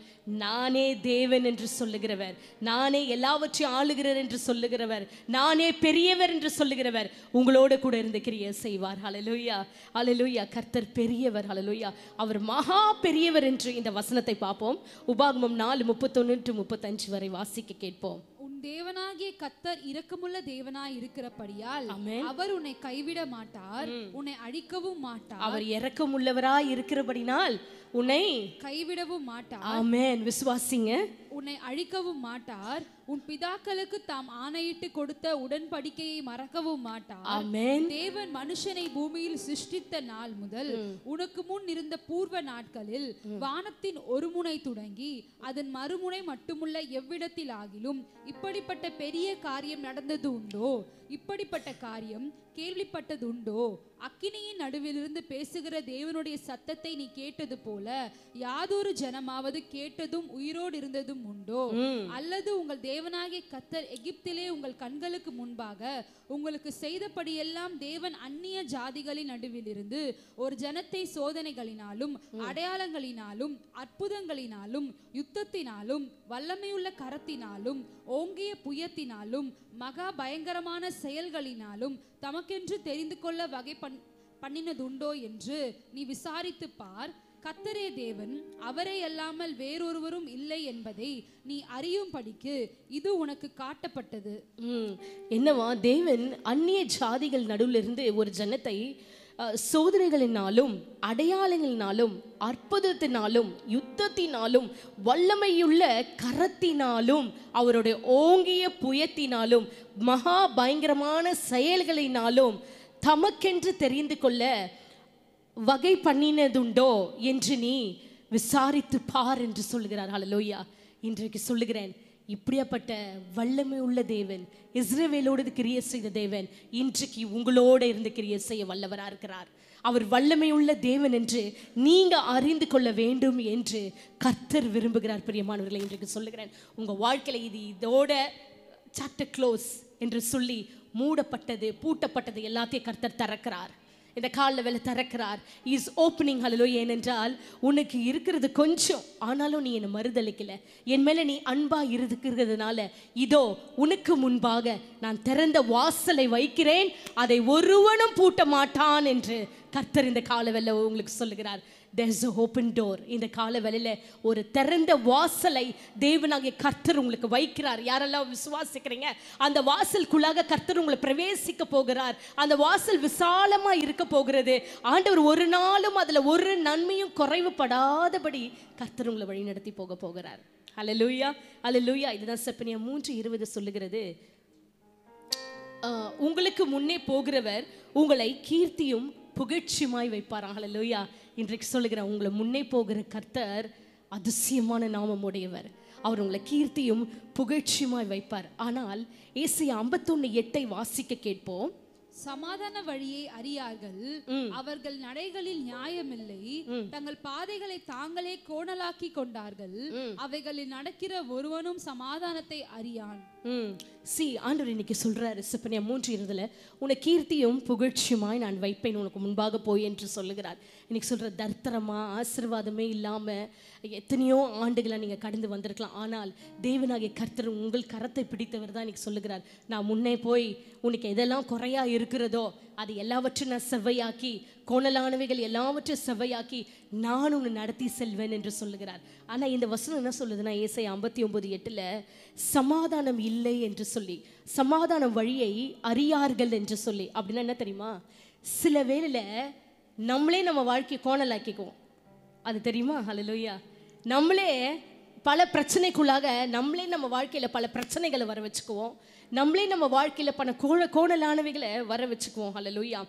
நானே தேவன் என்று சொல்லுகிறவர், நானே எல்லாவற்றையும் ஆளுகிறவர் என்று சொல்லுகிறவர், நானே பெரியவர் என்று சொல்லுகிறவர் உங்களோடு கூட இருந்து கிரியை செய்வார். ஹல்லேலூயா. ஹல்லேலூயா. கர்த்தர் பெரியவர். ஹல்லேலூயா. அவர் மகா பெரியவர் என்று இந்த வசனத்தை பார்ப்போம். உபாகமம் 4:31-35 வரை வாசிக்க கேட்போம். உன் தேவனாகிய கர்த்தர் இரக்கமுள்ள தேவனாய் இருக்கிறபடியால் அவர் உன்னை கைவிட மாட்டார், உன்னை அழிக்கவும் மாட்டார். அவர் இரக்கமுள்ளவராய் இருக்கிறபடினால் உன்னை கைவிடவும் மாட்டார். ஆமென். விசுவாசிங்க. உன்னை அழிக்கவும் மாட்டார். உன் பிதாக்களுக்கு தாம் ஆணையிட்டு கொடுத்த உடன்படிக்கையை மறக்கவும் மாட்டார். ஆமென். தேவன் மனுஷனை பூமியில் சிருஷ்டித்த நாள் முதல் உனக்கு முன் இருந்த பூர்வ நாட்களில் வானத்தின் ஒரு முனை தொடங்கி அதன் மறுமுனை மட்டுமுள்ள எவ்விடத்தில் ஆகிலும் இப்படிப்பட்ட பெரிய காரியம் நடந்தது உண்டோ? இப்படிப்பட்ட காரியம் கேள்விப்பட்டது உண்டோ? அக்கினியின் நடுவிலிருந்து பேசுகிற தேவனுடைய சத்தத்தை நீ கேட்டது போல யாதொரு ஜனமாவது கேட்டதும் உயிரோடு இருந்ததும் உண்டோ? அல்லது உங்கள் தேவனாகிய கர்த்தர் எகிப்திலே உங்கள் கண்களுக்கு முன்பாக உங்களுக்கு செய்தபடியெல்லாம் தேவன் அந்நிய ஜாதிகளின் நடுவிலிருந்து ஒரு ஜனத்தை சோதனைகளினாலும் அடையாளங்களினாலும் அற்புதங்களினாலும் யுத்தத்தினாலும் வல்லமையுள்ள கரத்தினாலும் ஓங்கிய புயத்தினாலும் மகா பயங்கரமான செயல்களினாலும் தமக்கென்று தெரிந்து கொள்ள வகை பண்ணினதுண்டோ என்று நீ விசாரித்து பார். கர்த்தரே தேவன், அவரை அல்லாமல் வேறொருவரும் இல்லை என்பதை நீ அறியும்படிக்கு இது உனக்கு காட்டப்பட்டது. என்னவா, தேவன் அந்நிய ஜாதிகள் நடுவில் இருந்து ஒரு ஜனத்தை சோதனைகளினாலும் அடையாளங்களினாலும் அற்புதத்தினாலும் யுத்தத்தினாலும் வல்லமையுள்ள கரத்தினாலும் அவருடைய ஓங்கிய புயத்தினாலும் மகா பயங்கரமான செயல்களினாலும் தமக்கென்று தெரிந்து கொள்ள வகை பண்ணினதுண்டோ என்று நீ விசாரித்து பார் என்று சொல்லுகிறார். ஹல்லேலூயா. இன்றைக்கு சொல்லுகிறேன், இப்படியாப்பட்ட வல்லமை உள்ள தேவன், இஸ்ரவேலோடு கிரியை செய்த தேவன் இன்றைக்கு உங்களோடு இருந்து கிரியை செய்ய வல்லவராக இருக்கிறார். அவர் வல்லமை உள்ள தேவன் என்று நீங்க அறிந்து கொள்ள வேண்டும் என்று கர்த்தர் விரும்புகிறார். பிரியமானவர்களை, இன்றைக்கு சொல்லுகிறேன், உங்க வாழ்க்கையில இது இதோட சாப்டர் க்ளோஸ் என்று சொல்லி மூடப்பட்டது பூட்டப்பட்டது எல்லாத்தையும் கர்த்தர் திறக்கிறார். இந்த காலில் வேலை திறக்கிறார். Is opening. ஹல்லேலூயா. ஏனென்றால் உனக்கு இருக்கிறது கொஞ்சம், ஆனாலும் நீ என்னை மறுதளிக்கல, என் மேலே நீ அன்பா இருக்கிறதுனால இதோ உனக்கு முன்பாக நான் திறந்த வாசலை வைக்கிறேன், அதை ஒருவனும் பூட்ட மாட்டான் என்று கர்த்தர் இந்த கால வேலை உங்களுக்கு சொல்லுகிறார். There's an open door. இந்த கால வேளையில் ஒரு திறந்த வாசலை தேவனாகிய கர்த்தர் உங்களுக்கு வைக்கிறார். யாரெல்லாம் விசுவாசிக்கிறீங்க, அந்த வாசலுக்குள்ளாக கர்த்தர் உங்களை பிரவேசிக்க போகிறார். அந்த வாசல் விசாலமா இருக்க போகிறது. ஆண்டவர் ஒரு நாளும் அதுல ஒரு நன்மையும் குறைவுபடாதபடி கர்த்தர் உங்களை வழி நடத்தி போக போகிறார். ஹல்லேலூயா. ஹல்லேலூயா. இதுதான் செப்பனியா 3:20 சொல்லுகிறது, உங்களுக்கு முன்னே போகிறவர் உங்களை கீர்த்தியும் புகழ்ச்சியுமாய் வைப்பார். ஹல்லேலூயா. இன்றைக்கு சொல்லுகிறேன், உங்களை முன்னே போகிற கர்த்தர் அதிசயமான நாமம் உடையவர். அவர் உங்களை கீர்த்தியும் புகழ்ச்சியுமாய் வைப்பார். ஆனால் ஏசாயா 51:8 வாசிக்க கேட்போம். சமாதான வழியை அறியார்கள், அவர்கள் நடைகளில் நியாயமில்லை, தங்கள் பாதைகளை தாங்களே கோணலாக்கி கொண்டார்கள், அவைகளில் நடக்கிற ஒருவனும் சமாதானத்தை அறியான். ஆண்டவர் இன்னைக்கு சொல்றாரு செப்பனியா 3:20, உன்னை கீர்த்தியும் புகழ்ச்சியுமாய் நான் வைப்பேன் உனக்கு முன்பாக போய் என்று சொல்லுகிறார். இன்னைக்கு சொல்ற தர்த்தரமா ஆசீர்வாதமே இல்லாம எத்தனையோ ஆண்டுகளை நீங்க கடந்து வந்திருக்கலாம். ஆனால் தேவனாகிய கர்த்தர் உங்கள் கரத்தை பிடித்தவர் தான் இன்னைக்கு சொல்லுகிறார், நான் முன்னே போய் உனக்கு எதெல்லாம் குறையா இருக்கிறதோ அது எல்லாவற்றையும் நான் செவ்வையாக்கி, கோணலானவைகள் எல்லாவற்றையும் செவ்வையாக்கி நான் உன்னை நடத்தி செல்வேன் என்று சொல்லுகிறார். ஆனால் இந்த வசனம் என்ன சொல்லுதுன்னா, ஏசாயா 59:8 சமாதானம் இல்லை என்று சொல்லி, சமாதானம் வழியை அறியார்கள் என்று சொல்லி. அப்படின்னா என்ன தெரியுமா? சில வேளையில் நம்மளே நம்ம வாழ்க்கையை கோணலாக்கிக்குவோம். அது தெரியுமா? ஹல்லேலூயா. நம்மளே பல பிரச்சனைக்குள்ளாக நம்மளே நம்ம வாழ்க்கையில் பல பிரச்சனைகளை வர வச்சுக்குவோம். நம்மளே நம்ம வாழ்க்கையில் பல கோணலானவைகளை வர வச்சுக்குவோம். ஹல்லேலூயா.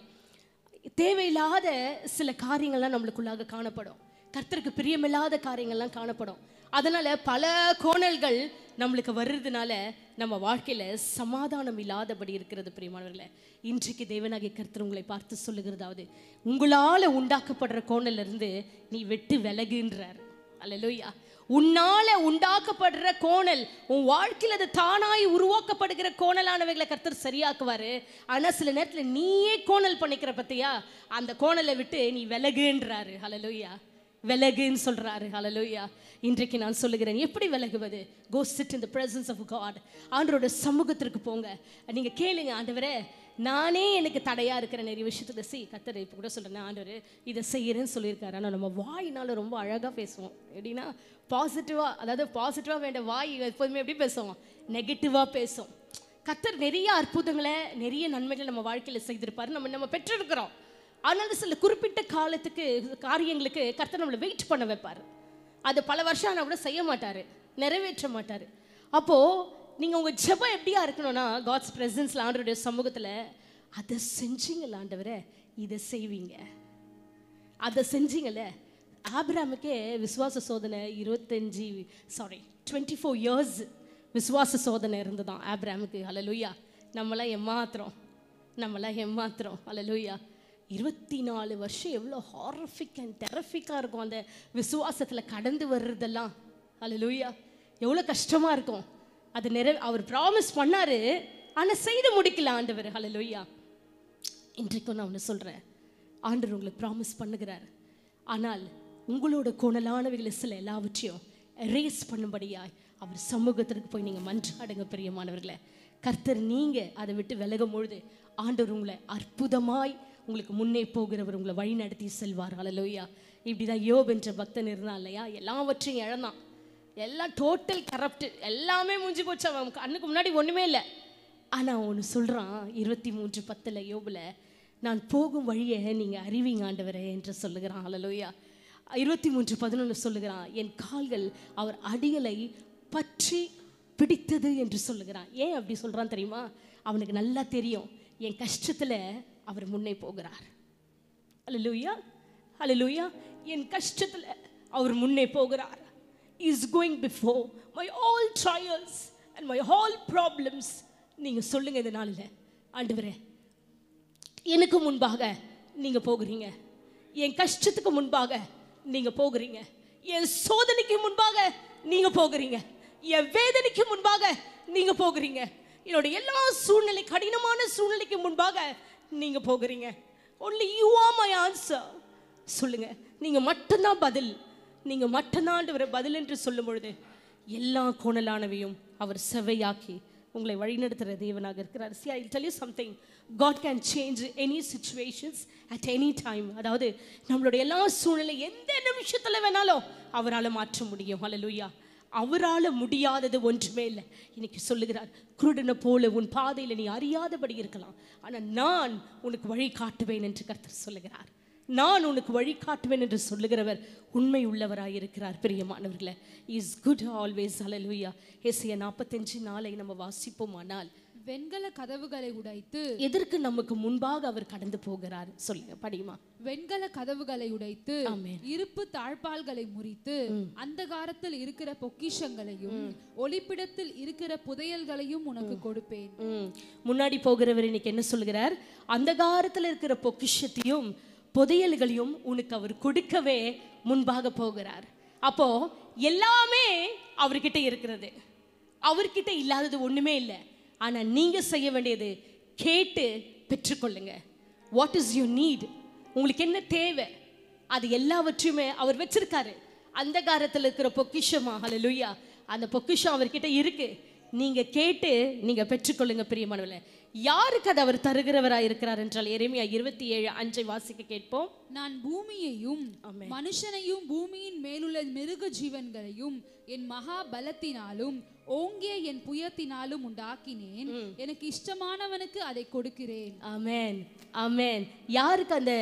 தேவையில்லாத சில காரியங்கள்லாம் நம்மளுக்குள்ளாக காணப்படும். கர்த்தருக்கு பிரியமில்லாத காரியங்கள்லாம் காணப்படும். அதனால் பல கோணல்கள் நம்மளுக்கு வர்றதுனால நம்ம வாழ்க்கையில் சமாதானம் இல்லாதபடி இருக்கிறது. பிரியமானவர்களே, இன்றைக்கு தேவனாகிய கர்த்தர் உங்களை பார்த்து சொல்லுகிறதாவது, உங்களால் உண்டாக்கப்படுற கோணலிருந்து நீ வெட்டு விலகுன்றார். அல்லேலூயா. உன்னால உண்டாக்கப்படுற கோணல், உன் வாழ்க்கையில் அது தானாய் உருவாக்கப்படுகிற கோணலானவைகளை கர்த்தர் சரியாக்குவாரு. ஆனால் சில நேரத்தில் நீயே கோணல் பண்ணிக்கிற பத்தியா, அந்த கோணலை விட்டு நீ விலகுன்றாரு. ஹல்லேலூயா. விலகுன்னு சொல்றாரு. ஹல்லேலூயா. இன்றைக்கு நான் சொல்லுகிறேன், எப்படி விலகுவது? Go sit in the presence of God. ஆண்டவரோட சமூகத்திற்கு போங்க. நீங்க கேளுங்க, ஆண்டவரே நானே எனக்கு தடையா இருக்கிற நிறைய விஷயத்துல கர்த்தர் இப்போ கூட சொல்றேன், ஆண்டவர் இதை செய்யறேன்னு சொல்லியிருக்காரு. ஆனால் நம்ம வாயினால ரொம்ப அழகா பேசுவோம். எப்படின்னா பாசிட்டிவா, அதாவது பாசிட்டிவா வேண்ட வாய் எப்போதுமே எப்படி பேசுவோம்? நெகட்டிவா பேசும். கர்த்தர் நிறைய அற்புதங்களை நிறைய நன்மைகளை நம்ம வாழ்க்கையில செய்திருப்பாரு, நம்ம பெற்றிருக்கிறோம். ஆனால் சில குறிப்பிட்ட காரியங்களுக்கு கர்த்தர் நம்மளை வெயிட் பண்ண வைப்பார். அது பல வருஷம் ஆனால் கூட செய்ய மாட்டார், நிறைவேற்ற மாட்டார். அப்போது நீங்கள் உங்கள் ஜெபம் எப்படியா இருக்கணும்னா, காட்ஸ் ப்ரெசன்ஸில் ஆண்டவருடைய சமூகத்தில் அதை செஞ்சீங்கள ஆண்டவரே, இதை செய்வீங்க, அதை செஞ்சீங்கள. ஆபிரகாமுக்கே விசுவாச சோதனை 24 இயர்ஸ் விசுவாச சோதனை இருந்துதான் ஆபிரகாமுக்கு. ஹல்லேலூயா. நம்மளாம் ஏமாத்துறோம். ஹல்லேலூயா. 24 வருஷம் எவ்வளோ ஹாரிஃபிக் அண்ட் டெரஃபிக்காக இருக்கும் அந்த விசுவாசத்தில் கடந்து வர்றதெல்லாம். ஹல்லேலூயா. எவ்வளோ கஷ்டமாக இருக்கும். அது அவர் ப்ராமிஸ் பண்ணார், ஆனால் செய்து முடிக்கல ஆண்டவர். ஹல்லேலூயா. இன்றைக்கும் நான் ஒன்று சொல்கிறேன், ஆண்டவர் உங்களுக்கு ப்ராமிஸ் பண்ணுகிறார். ஆனால் உங்களோட கோணலானவைகளை சில எல்லாவற்றையும் எரேஸ் பண்ணும்படியாய் அவர் சமூகத்திற்கு போய் நீங்கள் மன்றாடுங்க. பிரியமானவர்களே, கர்த்தர் நீங்கள் அதை விட்டு விலகும் பொழுது ஆண்டவர் உங்களை அற்புதமாய் உங்களுக்கு முன்னே போகிறவர் உங்களை வழி நடத்தி செல்வார். ஹல்லேலூயா. இப்படிதான் யோப் என்ற பக்தன் இருந்தான் இல்லையா? எல்லாவற்றையும் இழந்தான், எல்லாம் டோட்டல் கரப்ட், எல்லாமே முடிஞ்சு போச்சு, அவன் கண்ணுக்கு முன்னாடி ஒன்றுமே இல்லை. ஆனால் ஒன்று சொல்கிறான் 23:10 யோபில், நான் போகும் வழியை நீங்கள் அறிவிங்க ஆண்டவரே என்று சொல்லுகிறான். ஹல்லேலூயா. 23:11 சொல்லுகிறான், என் கால்கள் அவர் அடிகளை பற்றி பிடித்தது என்று சொல்லுகிறான். ஏன் அப்படி சொல்கிறான் தெரியுமா? அவனுக்கு நல்லா தெரியும், என் கஷ்டத்தில் அவர் முன்னே போகிறார். ஹல்லேலூயா. ஹல்லேலூயா. என் கஷ்டத்தில் அவர் முன்னே போகிறார். is going before my all trials and my all problems. நீங்க சொல்லுங்க இந்த நாளில், ஆண்டவரே எனக்கு முன்பாக நீங்க போகிறீங்க, என் கஷ்டத்துக்கு முன்பாக நீங்க போகிறீங்க, என் சோதனைக்கு முன்பாக நீங்க போகிறீங்க, என் வேதனைக்கு முன்பாக நீங்க போகிறீங்க, என்னோட எல்லா சூழ்நிலை கடினமான சூழ்நிலைக்கு முன்பாக நீங்க போகிறீங்க. only you are my answer. சொல்லுங்க, நீங்க மட்டும்தான் பதில், நீங்க மட்டும்தான் ஆண்டவரே பதில் என்று சொல்லும் பொழுது எல்லா கோணலானவையும் அவர் செவையாக்கி உங்களை வழிநடத்துகிற தேவனாக இருக்கிறார். See, I'll tell you something. God can change any situations at any time. அதாவது நம்மளுடைய எல்லா சூழ்நிலை எந்த நிமிஷத்தில் வேணாலும் அவரால் மாற்ற முடியும். ஹல்லேலூயா. அவரால் முடியாதது ஒன்றுமே இல்லை. இன்னைக்கு சொல்லுகிறார், குருடனை போல உன் பாதையில் நீ அறியாதபடி இருக்கலாம், ஆனால் நான் உனக்கு வழி காட்டுவேன் என்று கர்த்தர் சொல்லுகிறார். நான் உனக்கு வழி காட்டுவேன் என்று சொல்லுகிறவர் உண்மை உள்ளவராய் இருக்கிறார். பிரியமானவர்களே, இஸ் குட் ஆல்வேஸ். ஹல்லேலூயா. ஏசாயா 45:4 நம்ம வாசிப்போமானால், வெண்கல கதவுகளை உடைத்து எதற்கு நமக்கு முன்பாக அவர் கடந்து போகிறார்? சொல்லுங்க, படியுமா. வெண்கல கதவுகளை உடைத்து இருப்பு தாழ்பால்களை முறித்து அந்தகாரத்தில் இருக்கிற பொக்கிஷங்களையும் ஒளிப்பிடத்தில் இருக்கிற புதையல்களையும் உனக்கு கொடுப்பேன். முன்னாடி போகிறவர் இன்னைக்கு என்ன சொல்கிறார்? அந்தகாரத்தில் இருக்கிற பொக்கிஷத்தையும் புதையல்களையும் உனக்கு அவர் கொடுக்கவே முன்பாக போகிறார். அப்போ எல்லாமே அவர்கிட்ட இருக்கிறது, அவர்கிட்ட இல்லாதது ஒண்ணுமே இல்லை. ஆனா நீங்க செய்ய வேண்டியது கேட்டு பெற்றுக்கொள்ளுங்க. What is you need? உங்களுக்கு என்ன தேவை? அது எல்லாவற்றையுமே அவர் வச்சிருக்காரு. அந்தகாரத்தில் இருக்கிற பொக்கிஷமா, ஹல்லேலூயா, அந்த பொக்கிஷம் அவர்கிட்ட இருக்கு. நீங்க கேட்டு நீங்க பெற்றுக்கொள்ளுங்க பிரியமானவர்களே. யாருக்கு அது அவர் தருகிறவராய் இருக்கிறார் என்றால் எரேமியா 27:5 வாசிக்க கேட்போம். நான் பூமியையும் மனுஷனையும் பூமியின் மேலுள்ள மிருக ஜீவன்களையும் என் மகா பலத்தினாலும் ஓங்கிய என் புயத்தினாலும் உண்டாக்கினேன், எனக்கு இஷ்டமானவனுக்கு அதை கொடுக்கிறேன். ஆமென் ஆமென். யாருக்கு அந்த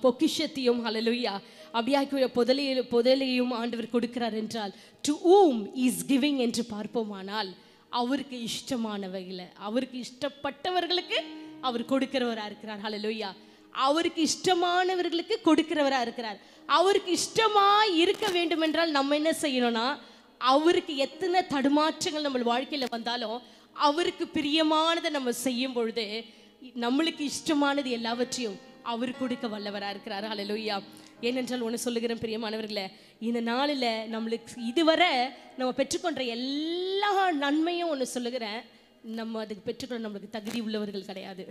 பொக்கிஷத்தையும் ஹல்லேலூயா அப்படியாக்கிய புதலையும் ஆண்டவர் கொடுக்கிறார் என்றால் டு whom is giving என்று பார்ப்போமானால் அவருக்கு இஷ்டமானவைகளை, அவருக்கு இஷ்டப்பட்டவர்களுக்கு அவர் கொடுக்கிறவரா இருக்கிறார். ஹல்லேலூயா. அவருக்கு இஷ்டமானவர்களுக்கு கொடுக்கிறவரா இருக்கிறார். அவருக்கு இஷ்டமா இருக்க வேண்டும் என்றால் நம்ம என்ன செய்யணும்னா, அவருக்கு எத்தனை தடுமாற்றங்கள் நம்ம வாழ்க்கையில வந்தாலும் அவருக்கு பிரியமானதை நம்ம செய்யும் பொழுது நம்மளுக்கு இஷ்டமானது எல்லாவற்றையும் அவர் கொடுக்க வல்லவரா இருக்கிறார். ஹல்லேலூயா. ஏனென்றால் ஒன்று சொல்லுகிறேன் பிரியமானவர்களே, இந்த நாளில் நம்மளுக்கு இதுவரை நம்ம பெற்றுக்கொண்ட எல்லா நன்மையும் ஒன்று சொல்லுகிறேன், நம்ம அதுக்கு பெற்றுக்கொள்ள நம்மளுக்கு தகுதி உள்ளவர்கள் கிடையாது.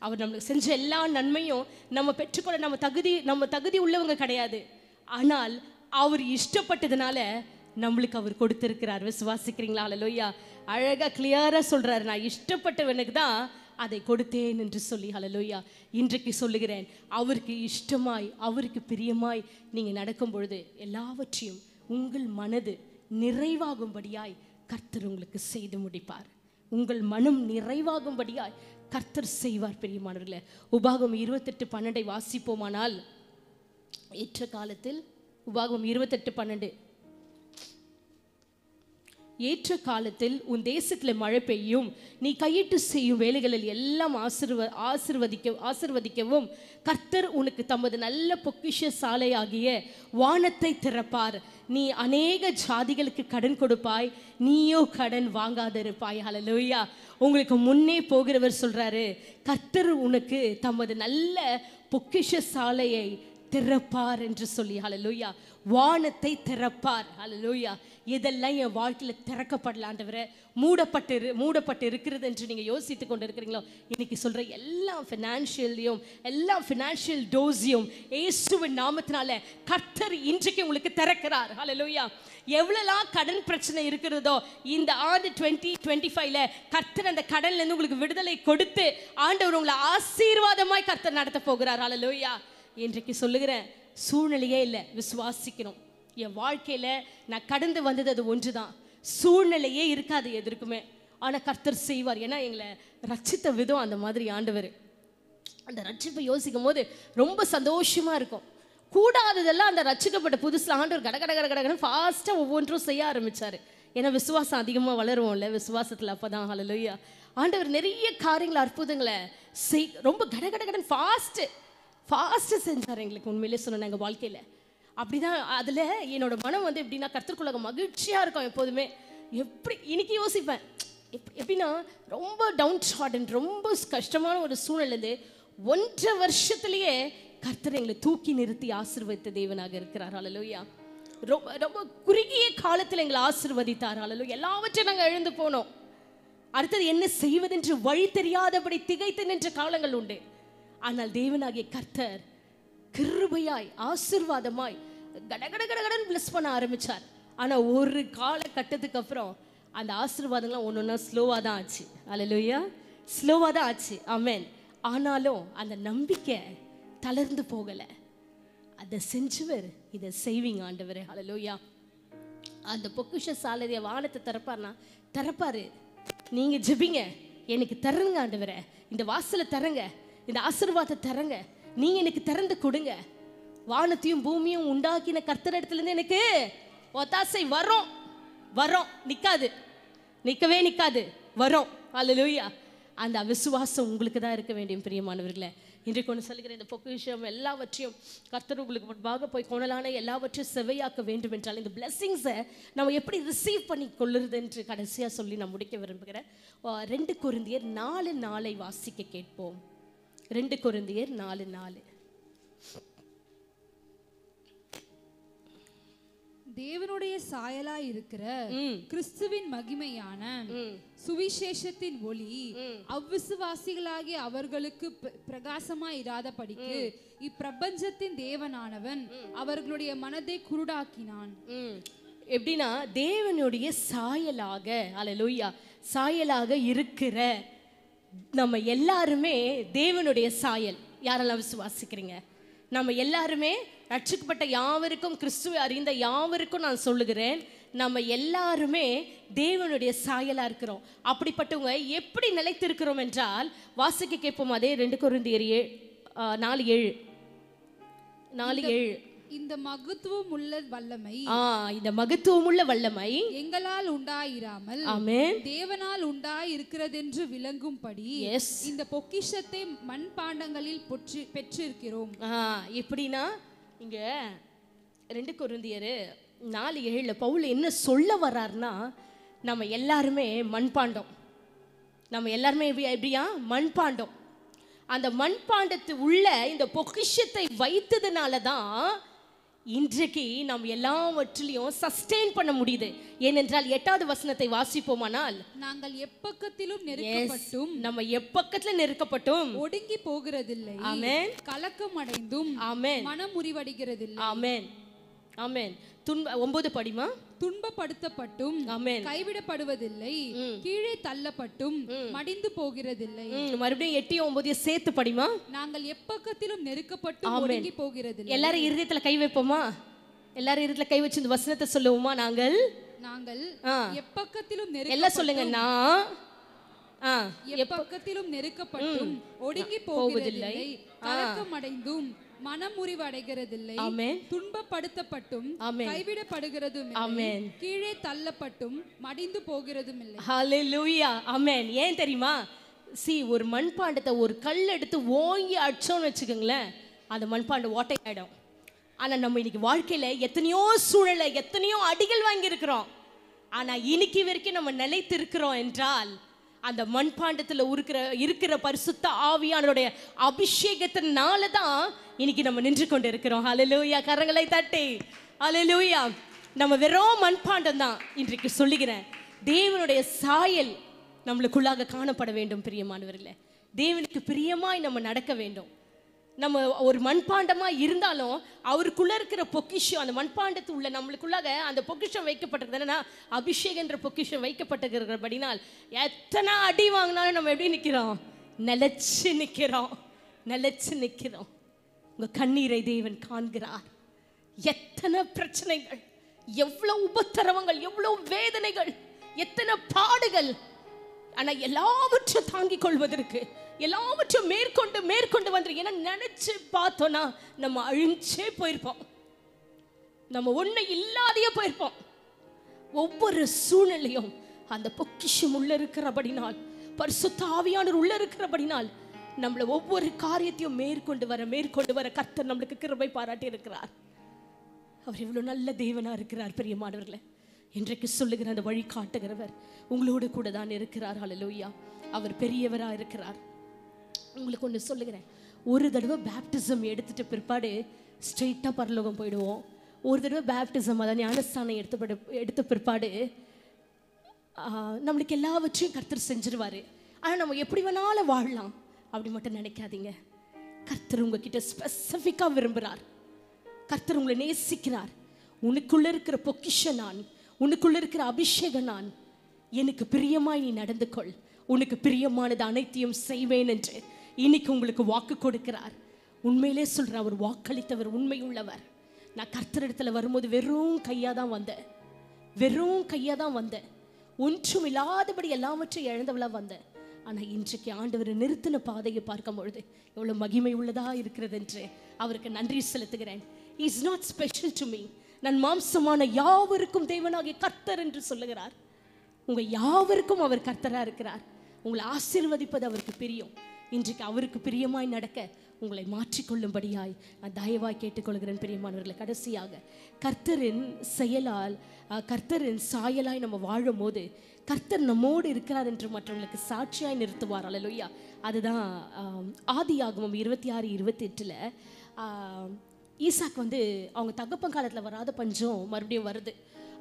அவர் நம்மளுக்கு செஞ்ச எல்லா நன்மையும் நம்ம பெற்றுக்கொள்ள நம்ம தகுதி உள்ளவங்க கிடையாது. ஆனால் அவர் இஷ்டப்பட்டதுனால நம்மளுக்கு அவர் கொடுத்திருக்கிறார். விசுவாசிக்கிறீங்களா? ஹல்லேலூயா. அழகா கிளியரா சொல்றாரு, நான் இஷ்டப்பட்டவனுக்கு தான் அதை கொடுத்தேன் என்று சொல்லி. ஹல்லேலூயா. இன்றைக்கு சொல்லுகிறேன், அவருக்கு இஷ்டமாய் அவருக்கு பிரியமாய் நீங்க நடக்கும் பொழுது எல்லாவற்றையும் உங்கள் மனது நிறைவாகும்படியாய் கர்த்தர் உங்களுக்கு செய்து முடிப்பார். உங்கள் மனம் நிறைவாகும்படியாய் கர்த்தர் செய்வார் பிரியமானவர்களே. உபாகம் 28:12 வாசிப்போமானால், ஏற்ற காலத்தில் உபாகம் 28:12 ஏற்ற காலத்தில் உன் தேசத்தில் மழை பெய்யும், நீ கையிட்டு செய்யும் வேலைகளில் எல்லாம் ஆசிர்வதிக்கவும் கர்த்தர் உனக்கு தமது நல்ல பொக்கிஷ சாலையாகிய வானத்தை திறப்பார். நீ அநேக ஜாதிகளுக்கு கடன் கொடுப்பாய், நீயோ கடன் வாங்காதிருப்பாய். ஹல்லேலூயா. உங்களுக்கு முன்னே போகிறவர் சொல்றாரு, கர்த்தர் உனக்கு தமது நல்ல பொக்கிஷ சாலையை திறப்பார் என்று சொல்லி. ஹல்லேலூயா. வானத்தை திறப்பார். ஹல்லேலூயா. இதெல்லாம் என் வாழ்க்கையில் திறக்கப்படலாண்டவரை மூடப்பட்டு இருக்கிறது என்று நீங்கள் யோசித்து கொண்டு இருக்கிறீங்களோ, இன்னைக்கு சொல்கிற எல்லா ஃபினான்ஷியல்லையும் எல்லா ஃபினான்ஷியல் டோஸையும் இயேசுவின் நாமத்தினால கர்த்தர் இன்றைக்கு உங்களுக்கு திறக்கிறார். ஹல்லேலூயா. எவ்வளோலாம் கடன் பிரச்சனை இருக்கிறதோ இந்த ஆண்டு 2025 கர்த்தர் அந்த கடன்லேருந்து உங்களுக்கு விடுதலை கொடுத்து ஆண்டவர் உங்களை ஆசீர்வாதமாய் கர்த்தர் நடத்த போகிறார். ஹல்லேலூயா. இன்றைக்கு சொல்லுகிறேன், சூழ்நிலையே இல்லை, விசுவாசிக்கணும். என் வாழ்க்கையில் நான் கடந்து வந்தது அது ஒன்று தான். சூழ்நிலையே இருக்காது எதற்குமே, ஆனால் கர்த்தர் செய்வார். ஏன்னா எங்களை ரட்சித்த விதம் அந்த மாதிரி. ஆண்டவர் அந்த ரட்சிப்பை யோசிக்கும் போது ரொம்ப சந்தோஷமாக இருக்கும். கூடாததெல்லாம் அந்த ரட்சிக்கப்பட்ட புதுசில் ஆண்டவர் கடகடன்னு ஃபாஸ்ட்டாக ஒவ்வொன்றும் செய்ய ஆரம்பித்தார். ஏன்னா விசுவாசம் அதிகமாக வளருவோம்ல விசுவாசத்தில். அப்போ தான் ஹல்லேலூயா ஆண்டவர் நிறைய காரியங்களை அற்புதங்களை ரொம்ப கடகடன்னு ஃபாஸ்ட்டு செஞ்சார் எங்களுக்கு. உண்மையிலே சொன்னேன் எங்கள் வாழ்க்கையில் அப்படிதான். அதில் என்னோட மனம் வந்து எப்படின்னா கர்த்தருக்குள்ள மகிழ்ச்சியாக இருக்கும் எப்போதுமே. எப்படி இன்னைக்கு யோசிப்பேன், எப்படின்னா ரொம்ப டவுன் ஷார்ட் ரொம்ப கஷ்டமான ஒரு சூழ்நிலை 1.5 வருஷத்துலேயே கர்த்தர் எங்களை தூக்கி நிறுத்தி ஆசீர்வதித்த தேவனாக இருக்கிறார். ஹல்லேலூயா. ரொம்ப குறுகிய காலத்தில் எங்களை ஆசீர்வதித்தார். ஹல்லேலூயா. எல்லாவற்றையும் நாங்கள் எழுந்து போனோம். அடுத்தது என்ன செய்வதென்று வழி தெரியாதபடி திகைத்து நின்ற காலங்கள் உண்டு. ஆனால் தேவனாகிய கர்த்தர் கிருபையாய் ஆசீர்வாதமாய் கடகடன் பிளஸ் பண்ண ஆரம்பிச்சார். ஆனால் ஒரு காலகட்டத்துக்கு அப்புறம் அந்த ஆசீர்வாதங்கள்லாம் ஒன்று ஸ்லோவாக தான் ஆச்சு. ஹல்லேலூயா. ஸ்லோவாக தான் ஆச்சு. ஆமென். ஆனாலும் அந்த நம்பிக்கை தளர்ந்து போகலை. அதை செஞ்சவர் இதை செய்வீங்க ஆண்டவர். ஹல்லேலூயா. அந்த பொக்கிஷ சாலைய வானத்தை திறப்பாரு. நீங்கள் ஜெபிங்க, எனக்கு தருங்க ஆண்டவரே, இந்த வாசலை தரங்க, இந்த ஆசீர்வாதத்தை தரங்க, நீங்கள் எனக்கு திறந்து கொடுங்க. வானத்தையும் பூமியும் உண்டாக்கின கர்த்தர் இடத்துலேருந்து எனக்கு ஒத்தாசை வரும். நிற்கவே நிற்காது, வரும். ஹல்லேலூயா. அந்த விசுவாசம் உங்களுக்கு தான் இருக்க வேண்டிய பிரியமானவர்களே. இன்றைக்கு ஒன்று சொல்லுகிற இந்த பொக்கிஷம் எல்லாவற்றையும் கர்த்தர் உங்களுக்கு முன்பாக போய் கொணலான எல்லாவற்றையும் செவையாக்க வேண்டும் என்றால் இந்த பிளெஸிங்ஸை நம்ம எப்படி ரிசீவ் பண்ணி கொள்ளுறது என்று கடைசியாக சொல்லி நான் முடிக்க விரும்புகிறேன். 2 கொரிந்தியர் 4:4 வாசிக்க கேட்போம். 2 கொரிந்தியர் 4:4. தேவனுடைய சாயலாய் இருக்கிற கிறிஸ்துவின் மகிமையான சுவிசேஷத்தின் ஒளி அவ்விசுவாசிகளாகிய அவர்களுக்கு பிரகாசமாய் இராதபடிக்கு இப்பிரபஞ்சத்தின் தேவனானவன் அவர்களுடைய மனதை குருடாக்கினான். எப்படின்னா தேவனுடைய சாயலாக, அல்லேலூயா, சாயலாக இருக்கிற நம்ம எல்லாருமே தேவனுடைய சாயல். யாரெல்லாம் விசுவாசிக்கிறீங்க? நம்ம எல்லாருமே ரட்சிக்கப்பட்ட யாவருக்கும், கிறிஸ்துவை அறிந்த யாவருக்கும் நான் சொல்லுகிறேன், நம்ம எல்லாருமே தேவனுடைய சாயலா இருக்கிறோம். அப்படிப்பட்டவங்க எப்படி நிலைத்திருக்கிறோம் என்றால், வாசிக்க கேட்போம். அதே 2 கொரிந்தியர் 4:7. இந்த மகத்துவம் உள்ள வல்லமை, இந்த மகத்துவம் உள்ள வல்லமை எங்களால் உண்டாயிராமல் தேவனால் உண்டாயிருக்கிறதென்று விளங்கும்படி இந்த பொக்கிஷத்தை மண்பாண்டங்களில் பெற்றிருக்கிறோம். எப்படின்னா இங்க 2 கொரிந்தியர் 4:7 பவுல் என்ன சொல்ல வர்றாருன்னா, நம்ம எல்லாருமே மண்பாண்டம். நம்ம எல்லாருமே எப்படியா? மண்பாண்டம். அந்த மண்பாண்டத்து உள்ள இந்த பொக்கிஷத்தை வைத்ததுனால தான் இன்றைக்கு நம்ம எல்லாவற்றிலையும் சஸ்டெயின் பண்ண முடியுது. ஏனென்றால் 8வது வசனத்தை வாசிப்போமானால், நாங்கள் எப்பக்கத்திலும் நெருக்கப்பட்டும், நம்ம எப்பக்கத்துல நெருக்கப்பட்டும் ஒடுங்கி போகிறதில்லை. ஆமென். கலக்கம் அடைந்தும் ஆமென், மனம் முறிவடைகிறதில்லை. ஆமென், ஆமென். 9 படிமா, துன்பப்படுத்தப்பட்டும் கைவிடப்படுவதில்லை, கீழே தள்ளப்பட்டும் மடிந்து போகிறதில்லை. மறுபடியும் 8 9 சேர்த்து படிமா. நாங்கள் எப்பக்கத்திலும் நெருக்கப்பட்டும் ஒடுங்கி போகிறதில்லை. எல்லாரும் இருதயத்துல கை வைப்போமா? எல்லாரும் இருதயத்துல கை வச்சு இந்த வசனத்தை சொல்லுவோமா? நாங்கள் எப்பக்கத்திலும் எல்லாம் சொல்லுங்க. நான் எப்பக்கத்திலும் நெருக்கப்பட்டும் ஒடுங்கி போகிறதில்லை, கலக்கம் அடைந்தும் மனமுறிவு அடைகிறதில்லை, துன்பப்படுத்தப்பட்டும் கைவிடப்படுகிறதும் இல்லை, கீழே தள்ளப்பட்டும் மடிந்து போகிறதும் இல்லை. ஹல்லேலூயா, ஆமென். ஏன் தெரியுமா? ஒரு மண்பாண்டத்தை ஒரு கல் எடுத்து ஓங்கி அடிச்சோன்னு வச்சுக்கோங்களேன், அந்த மண்பாண்டம் ஓட்டை ஆயிடும். ஆனா நம்ம இன்னைக்கு வாழ்க்கையில எத்தனையோ சூழலை, எத்தனையோ அடிகள் வாங்கி இருக்கிறோம். ஆனா இன்னைக்கு வரைக்கும் நம்ம நிலைத்து இருக்கிறோம் என்றால் அந்த மண்பாண்டத்துல இருக்கிற பரிசுத்த ஆவியானவருடைய அபிஷேகத்தினால தான் இன்னைக்கு நம்ம நின்று கொண்டு இருக்கிறோம். ஹல்லேலூயா, கரங்களை தட்டி ஹல்லேலூயா. நம்ம வெறும் மண்பாண்டம் தான். இன்றைக்கு சொல்லுகிறேன், தேவனுடைய சாயல் நம்மளுக்குள்ளாக காணப்பட வேண்டும். பிரியமானவர்களே, தேவனுக்கு பிரியமாய் நம்ம நடக்க வேண்டும். நம்ம ஒரு மண்பாண்டமா இருந்தாலும் அவருக்குள்ள இருக்கிற பொக்கிஷம், அந்த மண்பாண்டத்து உள்ள நம்மளுக்குள்ளாக அந்த பொக்கிஷம் வைக்கப்பட்டிருக்கு. என்னன்னா அபிஷேகன்ற பொக்கிஷம் வைக்கப்பட்டிருக்கிறபடினால் எத்தனை அடி வாங்கினாலும் நம்ம எப்படி நிற்கிறோம்? நிலைச்சு நிற்கிறோம், நிலைச்சு நிற்கிறோம். உங்க கண்ணீரை தேவன் காண்கிறார். எத்தனை பிரச்சனைகள், எவ்வளவு உபத்திரவங்கள், எவ்வளவு வேதனைகள், எத்தனை பாடுகள், ஆனா எல்லாவற்றையும் தாங்கிக் கொள்வதற்கு, எல்லாவற்றையும் மேற்கொண்டு வந்து நினைச்சு பார்த்தோம்னா நம்ம அழிஞ்சே போயிருப்போம். நம்ம ஒண்ணு இல்லாதையே போயிருப்போம். ஒவ்வொரு சூழ்நிலையும் அந்த பொக்கிஷம் உள்ள இருக்கிறபடினால், பரிசுத்த ஆவியானவர் உள்ள இருக்கிறபடினால் நம்மள ஒவ்வொரு காரியத்தையும் மேற்கொண்டு வர கர்த்தர் நம்மளுக்கு கிருபை பாராட்டி இருக்கிறார். அவர் இவ்வளவு நல்ல தேவனா இருக்கிறார். பிரியமானவர்களே, இன்றைக்கு சொல்லுகிற அந்த வழி காட்டுகிறவர் உங்களோடு கூட தான் இருக்கிறார். ஹல்லேலூயா. அவர் பெரியவரா இருக்கிறார். உங்களுக்கு ஒன்று சொல்லுகிறேன், ஒரு தடவை பேப்டிசம் எடுத்துட்ட பிற்பாடு ஸ்ட்ரெயிட்டாக பரலோகம் போயிடுவோம். ஒரு தடவை பேப்டிசம், அதாவது ஞானஸ்தானம் எடுத்த பிற்பாடு நம்மளுக்கு எல்லாவற்றையும் கர்த்தர் செஞ்சிருவாரு. ஆனால் நம்ம எப்படி வேணாலும் வாழலாம் அப்படி மட்டும் நினைக்காதீங்க. கர்த்தர் உங்ககிட்ட ஸ்பெசிஃபிக்காக விரும்புகிறார். கர்த்தர் உங்களை நேசிக்கிறார். உனக்குள்ள இருக்கிற பொக்கிஷம் நான், உனக்குள்ள இருக்கிற அபிஷேகம் நான், எனக்கு பிரியமாய் நீ நடந்து கொள், உனக்கு பிரியமானது அனைத்தையும் செய்வேன் என்று இன்னைக்கு உங்களுக்கு வாக்கு கொடுக்கிறார். உண்மையிலே சொல்றேன், அவர் வாக்களித்தவர், உண்மை உள்ளவர். நான் கர்த்தரிடத்துல வரும்போது வெறும் கையா தான் வந்தேன், ஒன்றும் இல்லாதபடி எல்லாவற்றையும் இழந்தவளா வந்தேன். ஆனா இன்றைக்கு ஆண்டவர் நிறுத்தின பாதையை பார்க்கும் பொழுது எவ்வளவு மகிமை உள்ளதா இருக்கிறது என்று அவருக்கு நன்றி செலுத்துகிறேன். Is not special to me. நான் மாம்சமான யாவருக்கும் தேவனாகிய கர்த்தர் என்று சொல்லுகிறார். உங்க யாவருக்கும் அவர் கர்த்தரா இருக்கிறார். உங்களை ஆசீர்வதிப்பது அவருக்கு பிரியம். இன்றைக்கு அவருக்கு பிரியமாய் நடக்க உங்களை மாற்றிக்கொள்ளும்படியாய் நான் தயவாய் கேட்டுக்கொள்கிறேன். பிரியமானவர்களை, கடைசியாக கர்த்தரின் செயலால், கர்த்தரின் சாயலாய் நம்ம வாழும் போது கர்த்தர் நம்மோடு இருக்கிறார் என்று மற்றவங்களுக்கு சாட்சியாய் நிறுத்துவார். அல்லேலூயா. அதுதான் ஆதியாகமம் 26:28 ஈசாக் அவங்க தகப்பன் காலத்தில் வராத பஞ்சம் மறுபடியும் வருது.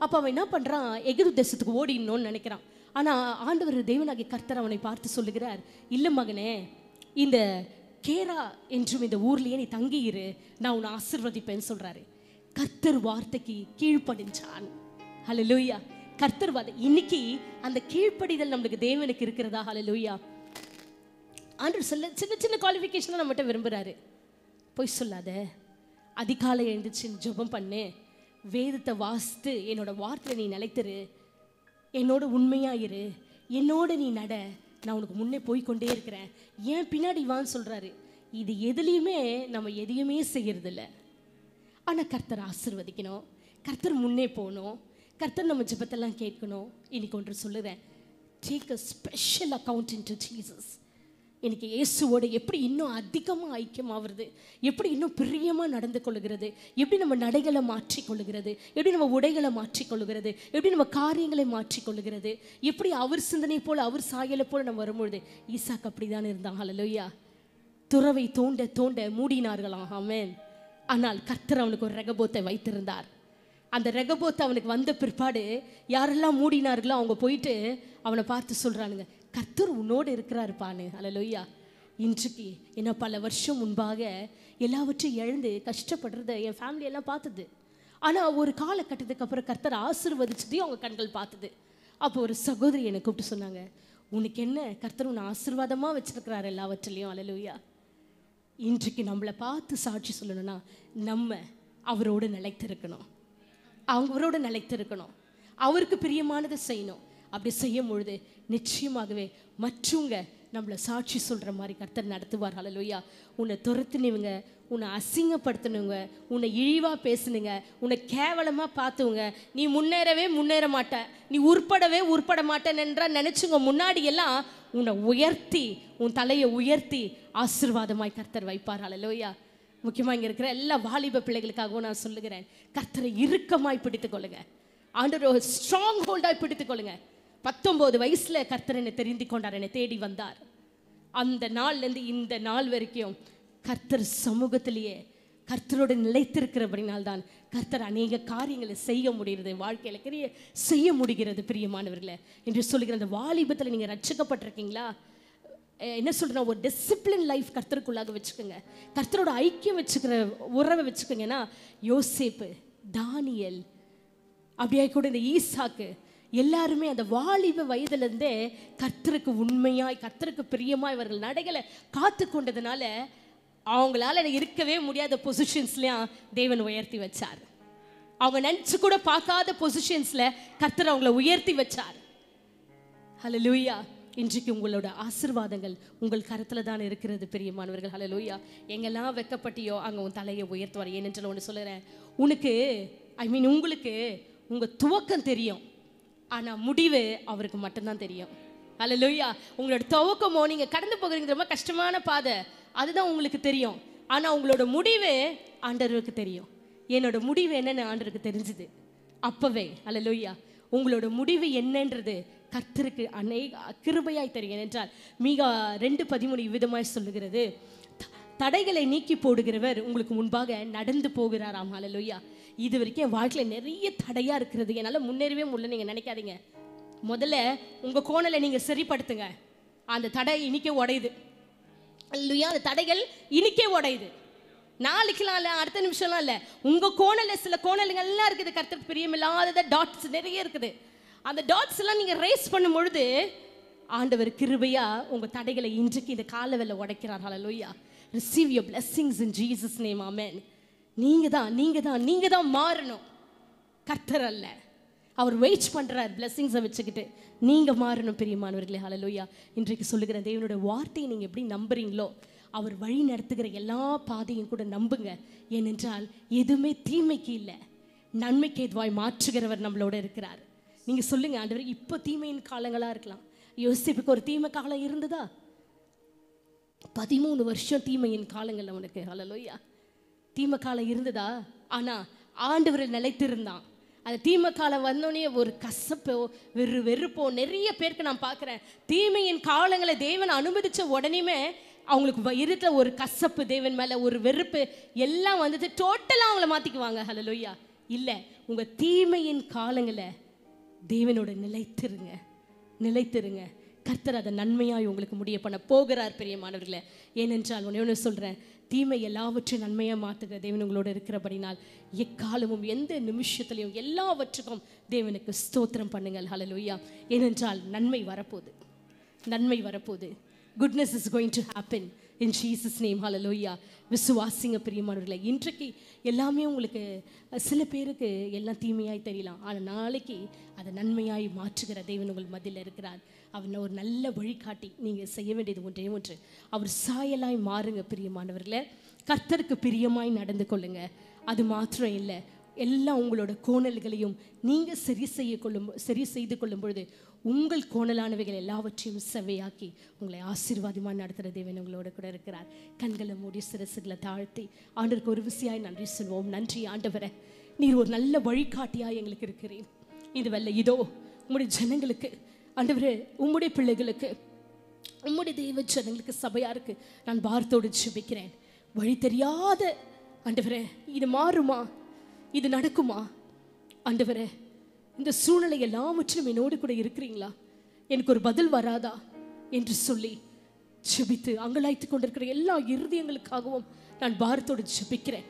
அப்போ அவன் என்ன பண்ணுறான்? எகிப்து தேசத்துக்கு ஓடிடணும்னு நினைக்கிறான். ஆனால் ஆண்டவர் தேவனாகிய கர்த்தர் அவனை பார்த்து சொல்லுகிறார், இல்லை மகனே, இந்த கேரா என்றும் இந்த ஊர்லேயே நீ தங்கியிரு, நான் உன்னை ஆசீர்வதிப்பேன்னு சொல்கிறாரு. கர்த்தர் வார்த்தைக்கு கீழ்ப்படிஞ்சான். ஹல்லேலூயா. கர்த்தர் இன்னைக்கு அந்த கீழ்ப்படிதல் நம்மளுக்கு தேவனுக்கு இருக்கிறதா? ஹல்லேலூயா. ஆண்டவர் சொல்ல சின்ன சின்ன குவாலிஃபிகேஷன் நம்மகிட்ட விரும்புகிறாரு. போய் சொல்லாத, அதிகாலை எழுந்துச்சு ஜெபம் பண்ணு, வேதத்தை வாசித்து என்னோட வார்த்தையை நீ நிலைத்திரு, என்னோட உண்மையாயிரு, என்னோட நீ நட, நான் உனக்கு முன்னே போய்கொண்டே இருக்கிறேன், ஏன் பின்னாடி வான்னு சொல்கிறாரு. இது எதுலேயுமே நம்ம எதையுமே செய்யறதில்ல. ஆனால் கர்த்தர் ஆசீர்வதிக்கணும், கர்த்தர் முன்னே போகணும், கர்த்தர் நம்ம ஜெபத்தெல்லாம் கேட்கணும். இன்னைக்கு ஒன்று சொல்லுறேன், take a special account in to Jesus. எனக்கு இயேசுவோட எப்படி இன்னும் அதிகமாக ஐக்கியமாகிறது, எப்படி இன்னும் பிரியமாக நடந்து கொள்ளுகிறது, எப்படி நம்ம நடைகளை மாற்றிக்கொள்ளுகிறது, எப்படி நம்ம உடைகளை மாற்றிக்கொள்ளுகிறது, எப்படி நம்ம காரியங்களை மாற்றிக்கொள்ளுகிறது, எப்படி அவர் சிந்தனை போல் அவர் சாயலை போல் நம்ம வரும்பொழுது. ஈசாக்கு அப்படி தான் இருந்தான். ஹல்லேலூயா. துறவை தோண்ட தோண்ட மூடினார்களாம். ஆமென். ஆனால் கர்த்தர் அவனுக்கு ஒரு ரெகபோத்தை வைத்திருந்தார். அந்த ரெகபோத்தை அவனுக்கு வந்த பிற்பாடு யாரெல்லாம் மூடினார்களோ அவங்க போயிட்டு அவனை பார்த்து சொல்கிறானுங்க, கர்த்தர் உன்னோடு இருக்கிறாருப்பான்னு. ஹல்லேலூயா. இன்றைக்கு என்ன பல வருஷம் முன்பாக எல்லாவற்றையும் இழந்து கஷ்டப்படுறத என் ஃபேமிலியெல்லாம் பார்த்தது. ஆனால் ஒரு காலகட்டத்துக்கு அப்புறம் கர்த்தர் ஆசீர்வதிச்சதையும் அவங்க கண்கள் பார்த்தது. அப்போ ஒரு சகோதரி என்னை கூப்பிட்டு சொன்னாங்க, உனக்கு என்ன, கர்த்தர் உன்னை ஆசீர்வாதமாக வச்சிருக்கிறாரு எல்லாவற்றிலையும். ஹல்லேலூயா. இன்றைக்கு நம்மளை பார்த்து சாட்சி சொல்லணும்னா நம்ம அவரோடு நிலைத்திருக்கணும், அவரோட நிலைத்திருக்கணும், அவருக்கு பிரியமானதை செய்யணும். அப்படி செய்யும் பொழுது நிச்சயமாகவே மற்றவங்க நம்மளை சாட்சி சொல்கிற மாதிரி கர்த்தர் நடத்துவார். ஹல்லேலூயா. உன்னை துரத்துனவங்க, உன்னை அசிங்கப்படுத்தினவங்க, உன்னை இழிவாக பேசுனுங்க, உன்னை கேவலமாக பார்த்துவங்க, நீ முன்னேற மாட்ட, நீ உருப்பட மாட்டேன்ற நினச்சிங்க முன்னாடி எல்லாம் உன்னை உயர்த்தி, உன் தலையை உயர்த்தி ஆசீர்வாதமாய் கர்த்தர் வைப்பார். ஹல்லேலூயா. முக்கியமாக இங்கே இருக்கிற எல்லா வாலிப பிள்ளைகளுக்காகவும் நான் சொல்லுகிறேன், கர்த்தரை இறுக்கமாய் பிடித்துக்கொள்ளுங்க, ஆண்டவரை ஸ்ட்ராங் ஹோல்டாய் பிடித்துக்கொள்ளுங்க. 19 வயசுல கர்த்தர் என்னை தெரிந்து கொண்டார், என்னை தேடி வந்தார். அந்த நாள்லேருந்து இந்த நாள் வரைக்கும் கர்த்தர் சமூகத்திலேயே கர்த்தரோடு நிலைத்திருக்கிறபடினால்தான் கர்த்தர் அநேக காரியங்களை செய்ய முடிகிறது, வாழ்க்கையில் செய்ய முடிகிறது. பிரியமானவர்களே, என்று சொல்லுகிற அந்த வாலிபத்தில் நீங்கள் ரட்சிக்கப்பட்டிருக்கீங்களா? என்ன சொல்கிறேன், ஒரு டிசிப்ளின் லைஃப் கர்த்தருக்குள்ளாக வச்சுக்கோங்க, கர்த்தரோட ஐக்கியம் வச்சுக்கிற உறவை வச்சுக்கோங்கன்னா, யோசேப்பு, தானியல், அப்படியே கூட இந்த ஈசாக்கு, எல்லாருமே அந்த வாலிப வயதுலேருந்தே கர்த்தருக்கு உண்மையாய், கர்த்தருக்கு பிரியமாய் இவர்கள் நடைகளை காத்து கொண்டதுனால அவங்களால இருக்கவே முடியாத பொசிஷன்ஸ்லையும் தேவன் உயர்த்தி வச்சார். அவங்க நினச்சி கூட பார்க்காத பொசிஷன்ஸில் கர்த்தர் அவங்கள உயர்த்தி வச்சார். ஹல்லேலூயா. இன்றைக்கு உங்களோட ஆசீர்வாதங்கள் உங்கள் கரத்தில் தான் இருக்கிறது பிரியமானவர்கள். ஹல்லேலூயா. எங்கெல்லாம் வெக்கப்பட்டியோ அங்கே உன் தலையை உயர்த்துவார். ஏனென்று ஒன்று சொல்லுறேன், உங்களுக்கு உங்கள் துவக்கம் தெரியும், ஆனால் முடிவு அவருக்கு மட்டும்தான் தெரியும். ஹல்லேலூயா. உங்களோட துவக்கமோ நீங்கள் கடந்து போகிறீங்க ரொம்ப கஷ்டமான பாதை, அதுதான் உங்களுக்கு தெரியும். ஆனால் உங்களோட முடிவு ஆண்டவருக்கு தெரியும். என்னோட முடிவு என்னன்னு ஆண்டவருக்கு தெரிஞ்சுது அப்பவே. ஹல்லேலூயா. உங்களோட முடிவு என்னன்றது கர்த்தருக்கு அநேக கிருபையாய் தெரியும். என்றால் மீகா 2:13 விதமாய் சொல்லுகிறது, தடைகளை நீக்கி போடுகிறவர் உங்களுக்கு முன்பாக நடந்து போகிறாராம். ஹல்லேலூயா. இது வரைக்கும் என் வாழ்க்கையில் நிறைய தடையாக இருக்கிறது, என்னால் முன்னேறவே முடியல நீங்கள் நினைக்காதீங்க. முதல்ல உங்கள் கோணலை நீங்கள் சரிப்படுத்துங்க, அந்த தடை இன்னைக்கே உடையுது. இல்லையா, அந்த தடைகள் இன்னைக்கே உடையுது, நாளைக்கெல்லாம் இல்லை, அடுத்த நிமிஷம்லாம் இல்லை. உங்கள் கோணலில் சில கோணல்கள்லாம் இருக்குது, கர்த்தருக்கு பிரியமில்லாத டாட்ஸ் நிறைய இருக்குது. அந்த டாட்ஸ் எல்லாம் நீங்கள் ரேஸ் பண்ணும் பொழுது ஆண்டவர் கிருபையா உங்கள் தடைகளை இன்றைக்கு இந்த காலவெல்ல உடைக்கிறார். Hallelujah. Receive your blessings in Jesus name. Amen. நீங்கள் தான் மாறணும், கர்த்தர் அல்ல. அவர் வெயிட் பண்ணுறார் பிளெஸிங்ஸை வச்சுக்கிட்டு. நீங்கள் மாறணும் பிரியமானவர்களே. ஹல்லேலூயா. இன்றைக்கு சொல்லுகிற தேவனுடைய வார்த்தையை நீங்கள் எப்படி நம்புறீங்களோ அவர் வழி நடத்துகிற எல்லா பாதையும் கூட நம்புங்க. ஏனென்றால் எதுவுமே தீமைக்கு இல்லை, நன்மைக்கு எதுவாய் மாற்றுகிறவர் நம்மளோட இருக்கிறார். நீங்கள் சொல்லுங்கள், ஆண்டவர் இப்போ தீமையின் காலங்களாக இருக்கலாம். யோசிப்புக்கு ஒரு தீமை காலம் இருந்ததா? 13 வருஷம் தீமையின் காலங்கள் அவனுக்கு. ஹல்லேலூயா. தீமை காலம் இருந்ததா? ஆனால் ஆண்டவரில் நிலைத்திருந்தான். அந்த தீமை காலம் வந்தோடனே ஒரு கசப்போ வெறுப்போ நிறைய பேருக்கு நான் பார்க்குறேன். தீமையின் காலங்களை தேவன் அனுமதித்த உடனேயுமே அவங்களுக்கு இருந்த ஒரு கசப்பு, தேவன் மேலே ஒரு வெறுப்பு எல்லாம் வந்துட்டு டோட்டலாக அவங்கள மாற்றிக்குவாங்க. ஹல்லேலூயா. இல்லை, உங்கள் தீமையின் காலங்களை தேவனோட நிலைத்திருங்க. கர்த்தர் அதை நன்மையாய் உங்களுக்கு முடிய பண்ண போகிறார் பிரியமானவர்களே. ஏனென்றால் ஒன்று சொல்கிறேன், தீமை எல்லாவற்றையும் நன்மையாக மாற்றுகிற தேவன் உங்களோட இருக்கிறபடினால் எக்காலமும் எந்த நிமிஷத்துலையும் எல்லாவற்றுக்கும் தேவனுக்கு ஸ்தோத்திரம் பண்ணுங்கள். ஹல்லேலூயா. ஏனென்றால் நன்மை வரப்போகுது, நன்மை வரப்போகுது. goodness is going to happen in Jesus name. ஹல்லேலூயா. விசுவாசிங்க பிரியமானவர்களே. இன்றைக்கு எல்லாமே உங்களுக்கு சில பேருக்கு எல்லாம் தீமையாய் தெரியலாம், ஆனால் நாளைக்கு அதை நன்மையாய் மாற்றுகிற தேவன் உங்கள் மத்தியில் இருக்கிறார். அவர் ஒரு நல்ல வழிகாட்டி. நீங்கள் செய்ய வேண்டியது ஒன்றே ஒன்று, அவர் சாயலாய் மாறுங்க பிரியமானவர்களே. கர்த்தருக்கு பிரியமாய் நடந்து கொள்ளுங்க. அது மாத்திரம் இல்லை, எல்லா உங்களோட கோணல்களையும் நீங்கள் சரி செய்து கொள்ளும் பொழுது உங்கள் கோணலானவைகள் எல்லாவற்றையும் செவையாக்கி உங்களை ஆசீர்வாதமாக நடத்துகிற தேவன் உங்களோட கூட இருக்கிறார். கண்களை மூடி சிரசுகளை தாழ்த்தி ஆண்டவருக்கு ஒரு விசையாய் நன்றி சொல்வோம். நன்றி ஆண்டவரே, நீர் ஒரு நல்ல வழிகாட்டியாய் எங்களுக்கு இருக்கிறீர். இது வல்ல இதோ உங்களுடைய ஜனங்களுக்கு ஆண்டவரே, உம்முடைய பிள்ளைகளுக்கு, உம்முடைய தேவ ஜனங்களுக்கு, சபையாருக்கு நான் வார்த்தையோடு ஜெபிக்கிறேன். வழி தெரியாத ஆண்டவரே, இது மாறுமா, இது நடக்குமா ஆண்டவரே, இந்த சூழ்நிலை எல்லாவற்றிலும் என்னோடு கூட இருக்கிறீங்களா, எனக்கு ஒரு பதில் வராதா என்று சொல்லி ஜெபித்து அங்கலாய்த்து கொண்டிருக்கிற எல்லா இருதயங்களுக்காகவும் நான் வார்த்தையோடு ஜெபிக்கிறேன்.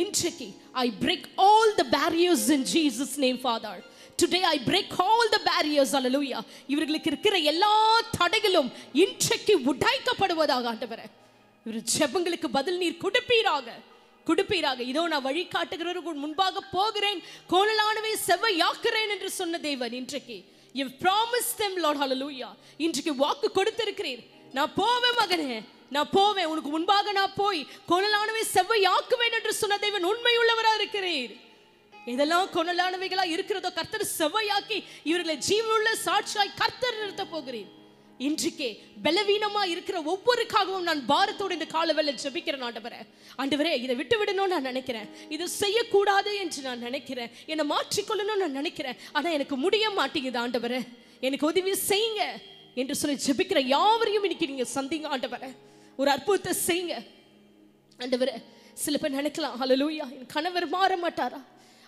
இன்றைக்கு I break all the barriers in Jesus name, Father. Today I break all the barriers. Hallelujah. இவர்களுக்கு இருக்கிற எல்லா தடைகளும் இன்றைக்கு உடைக்கப்படுவதாக ஆண்டவரே. இவர் ஜெபங்களுக்கு பதில் நீர் கொடுப்பீராக. இதோ நான் வழி காட்டுகிறவர்கள் முன்பாக போகிறேன், கோணலானவை செவ்வையாக்குறேன் என்று சொன்ன தேவன் இன்றைக்கு you promised them, Lord. Hallelujah. இன்றைக்கு வாக்கு கொடுத்திருக்கிறீர். நான் போவேன் மகனே, நான் போவேன், உனக்கு முன்பாக நான் போய் கோணலானவை செவ்வையாக்குவேன் என்று சொன்ன தேவன் உண்மையுள்ளவராக இருக்கிறீர். இதெல்லாம் கோணலானவைகளா இருக்கிறதோ கர்த்தர் செவ்வையாக்கி இவர்களை ஜீவனுள்ள சாட்சியாய் கர்த்தர் நிறுத்த போகிறேன். இன்றைக்கே பலவீனமா இருக்கிற ஒவ்வொருக்காகவும் நான் பாரத்தோடு இந்த காலவேளை ஜெபிக்கிறேன். ஆண்டவரே, இதை விட்டு விடணும்னு நான் நினைக்கிறேன், இது செய்யக்கூடாது என்று நான் நினைக்கிறேன், என்னை மாற்றிக்கொள்ளணும்னு நான் நினைக்கிறேன், ஆனா எனக்கு முடிய மாட்டேங்குது. ஆண்டவரே, எனக்கு உதவி செய்யுங்க என்று சொல்லி ஜெபிக்கிற யாவரையும் இன்னைக்கு நீங்க சந்திங்க. ஆண்டவரே, ஒரு அற்புதத்தை செய்யுங்க. ஆண்டவரே, சில பேர் நினைக்கலாம், ஹல்லேலூயா, என் கணவர் மாற மாட்டாரா,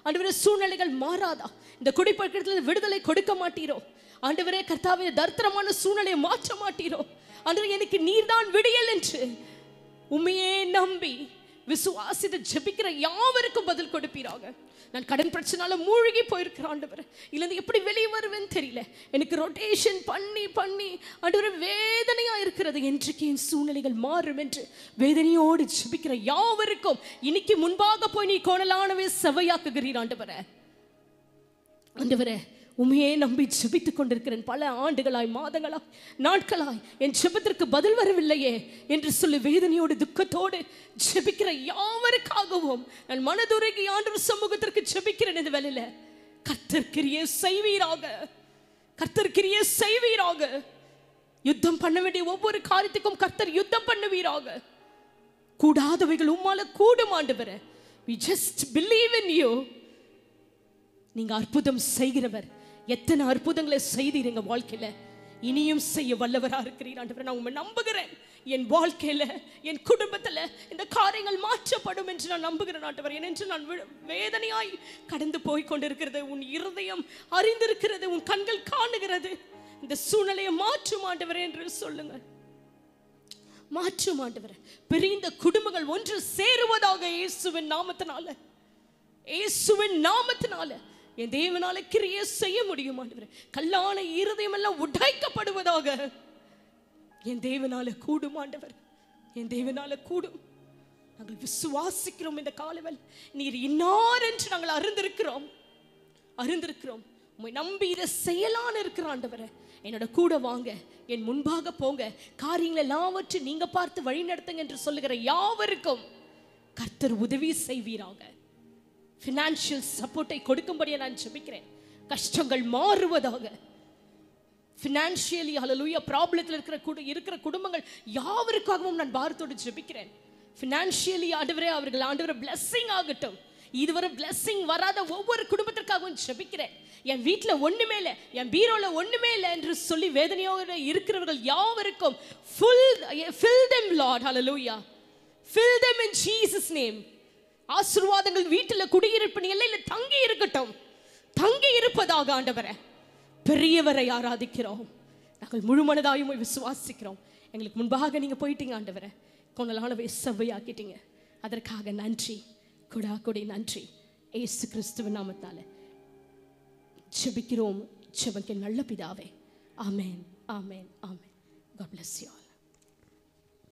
ஆண்டவரே சூழ்நிலைகள் மாறாதா, இந்த குடிப்பழக்கத்தில் விடுதலை கொடுக்க மாட்டீரோ, ஆண்டவரே கர்த்தாவே தரித்திரமான சூழ்நிலையை மாற்ற மாட்டீரோ, ஆண்டவரே எனக்கு நீர்தான் விடியல் என்று உண்மையே நம்பி விசுவாசித்து ஜெபிக்கிற யாவருக்கும் பதில் கொடுப்பீராக. நான் கடன் பிரச்சனால மூழ்கி போயிருக்கிறேன் ஆண்டவரே, இல்லைன்னு எப்படி வெளியே வருவேன்னு தெரியல, எனக்கு ரொட்டேஷன் பண்ணி ஆண்டவரே வேதனையா இருக்கிறது, என்றைக்கு என் சூழ்நிலைகள் மாறும் என்று வேதனையோடு ஜெபிக்கிற யாவருக்கும் இன்னைக்கு முன்பாக போய் நீ கோணலானவே செவையாக்குகிறீர். ஆண்டவரே உண்மையே நம்பி ஜெபித்துக் கொண்டிருக்கிறேன், பல ஆண்டுகளாய், மாதங்களாய், நாட்களாய் என் ஜெபத்திற்கு பதில் வரவில்லையே என்று சொல்லி வேதனையோடு துக்கத்தோடு ஜெபிக்கிற யாவருக்காகவும் நான் மனதுருகி ஆண்டவர் சமூகத்திற்கு ஜெபிக்கிறேன். இந்த வேளையில கர்த்தர் கிரியை செய்வீராக. யுத்தம் பண்ண வேண்டிய ஒவ்வொரு காரியத்துக்கும் கர்த்தர் யுத்தம் பண்ணுவீராக. கூடாதவைகள் உம்மால கூடும் ஆண்டவரே. We just believe in you. நீங்க அற்புதம் செய்கிறவர். எத்தனை அற்புதங்களை செய்தீர் எங்க வாழ்க்கையில, இனியும் செய்ய வல்லவரா இருக்கிறீர் ஆண்டவரே. நான் உண்மை நம்புகிறேன், என் வாழ்க்கையில, என் குடும்பத்துல இந்த காரியங்கள் மாற்றப்படும் என்று நான் நம்புகிறேன் ஆண்டவரே. என்று நான் வேதனையாய் கடந்து போய் கொண்டிருக்கிறது உன் இருதயம் அறிந்திருக்கிறது, உன் கண்கள் காணுகிறது. இந்த சூழ்நிலையை மாற்றும் ஆண்டவரே என்று சொல்லுங்க. மாற்றும் ஆண்டவரே. பிரிந்த குடும்பங்கள் ஒன்று சேருவதாக இயேசுவின் நாமத்தினால என் தேவனால கிரியை செய்ய முடியும் ஆண்டவரே. கல்லான இருதயம் எல்லாம் உடைக்கப்படுவதாக என் தேவனால கூடும் ஆண்டவர், என் தேவனால கூடும். நாங்கள் விசுவாசிக்கிறோம். இந்த காலவெல் நீர் இன்னார் என்று நாங்கள் அறிந்திருக்கிறோம். உம்மை நம்பி இதை செய்யலான்னு இருக்கிற ஆண்டவரே, என்னோட கூட வாங்க, என் முன்பாக போங்க, காரியங்கள் எல்லாவற்றையும் நீங்க பார்த்து வழி நடத்துங்க என்று சொல்லுகிற யாவருக்கும் கர்த்தர் உதவி செய்வீராக. ஃபினான்ஷியல் சப்போர்ட்டை கொடுக்கும்படியே நான் ஜெபிக்கிறேன். கஷ்டங்கள் மாறுவதாக. ஃபினான்ஷியலி ஹல்லேலூயா ப்ராப்ளத்தில் இருக்கிற குடும்பங்கள் யாவருக்காகவும் நான் பாரத்தோடு ஜெபிக்கிறேன். ஃபினான்ஷியலி ஆண்டவரே அவர்கள் பிளெஸிங் ஆகட்டும். இதுவரை பிளெஸிங் வராத ஒவ்வொரு குடும்பத்திற்காகவும் ஜெபிக்கிறேன். என் வீட்டில் ஒண்ணுமே இல்லை, என் பீரோல ஒண்ணுமே இல்லை என்று சொல்லி வேதனையோடு இருக்கிறவர்கள் யாவருக்கும் fill them Lord. Hallelujah. Fill them in Jesus name. ஆசீர்வாதங்கள் வீட்டில் குடியிருப்பு எல்லையில தங்கி இருக்கட்டும், தங்கி இருப்பதாக ஆண்டவரே. பெரியவரை ஆராதிக்கிறோம், நாங்கள் முழுமனதாயும் விசுவாசிக்கிறோம். எங்களுக்கு முன்பாக நீங்கள் போயிட்டீங்க ஆண்டவரே, கொண்டலானவை செவ்வையாக்கிட்டீங்க. அதற்காக நன்றி, கொடி நன்றி. இயேசு கிறிஸ்துவின் நாமத்தால் ஜெபிக்கிறோம், ஜெபத்தின் நல்ல பிதாவே. ஆமென், ஆமென், ஆமென். God bless you all.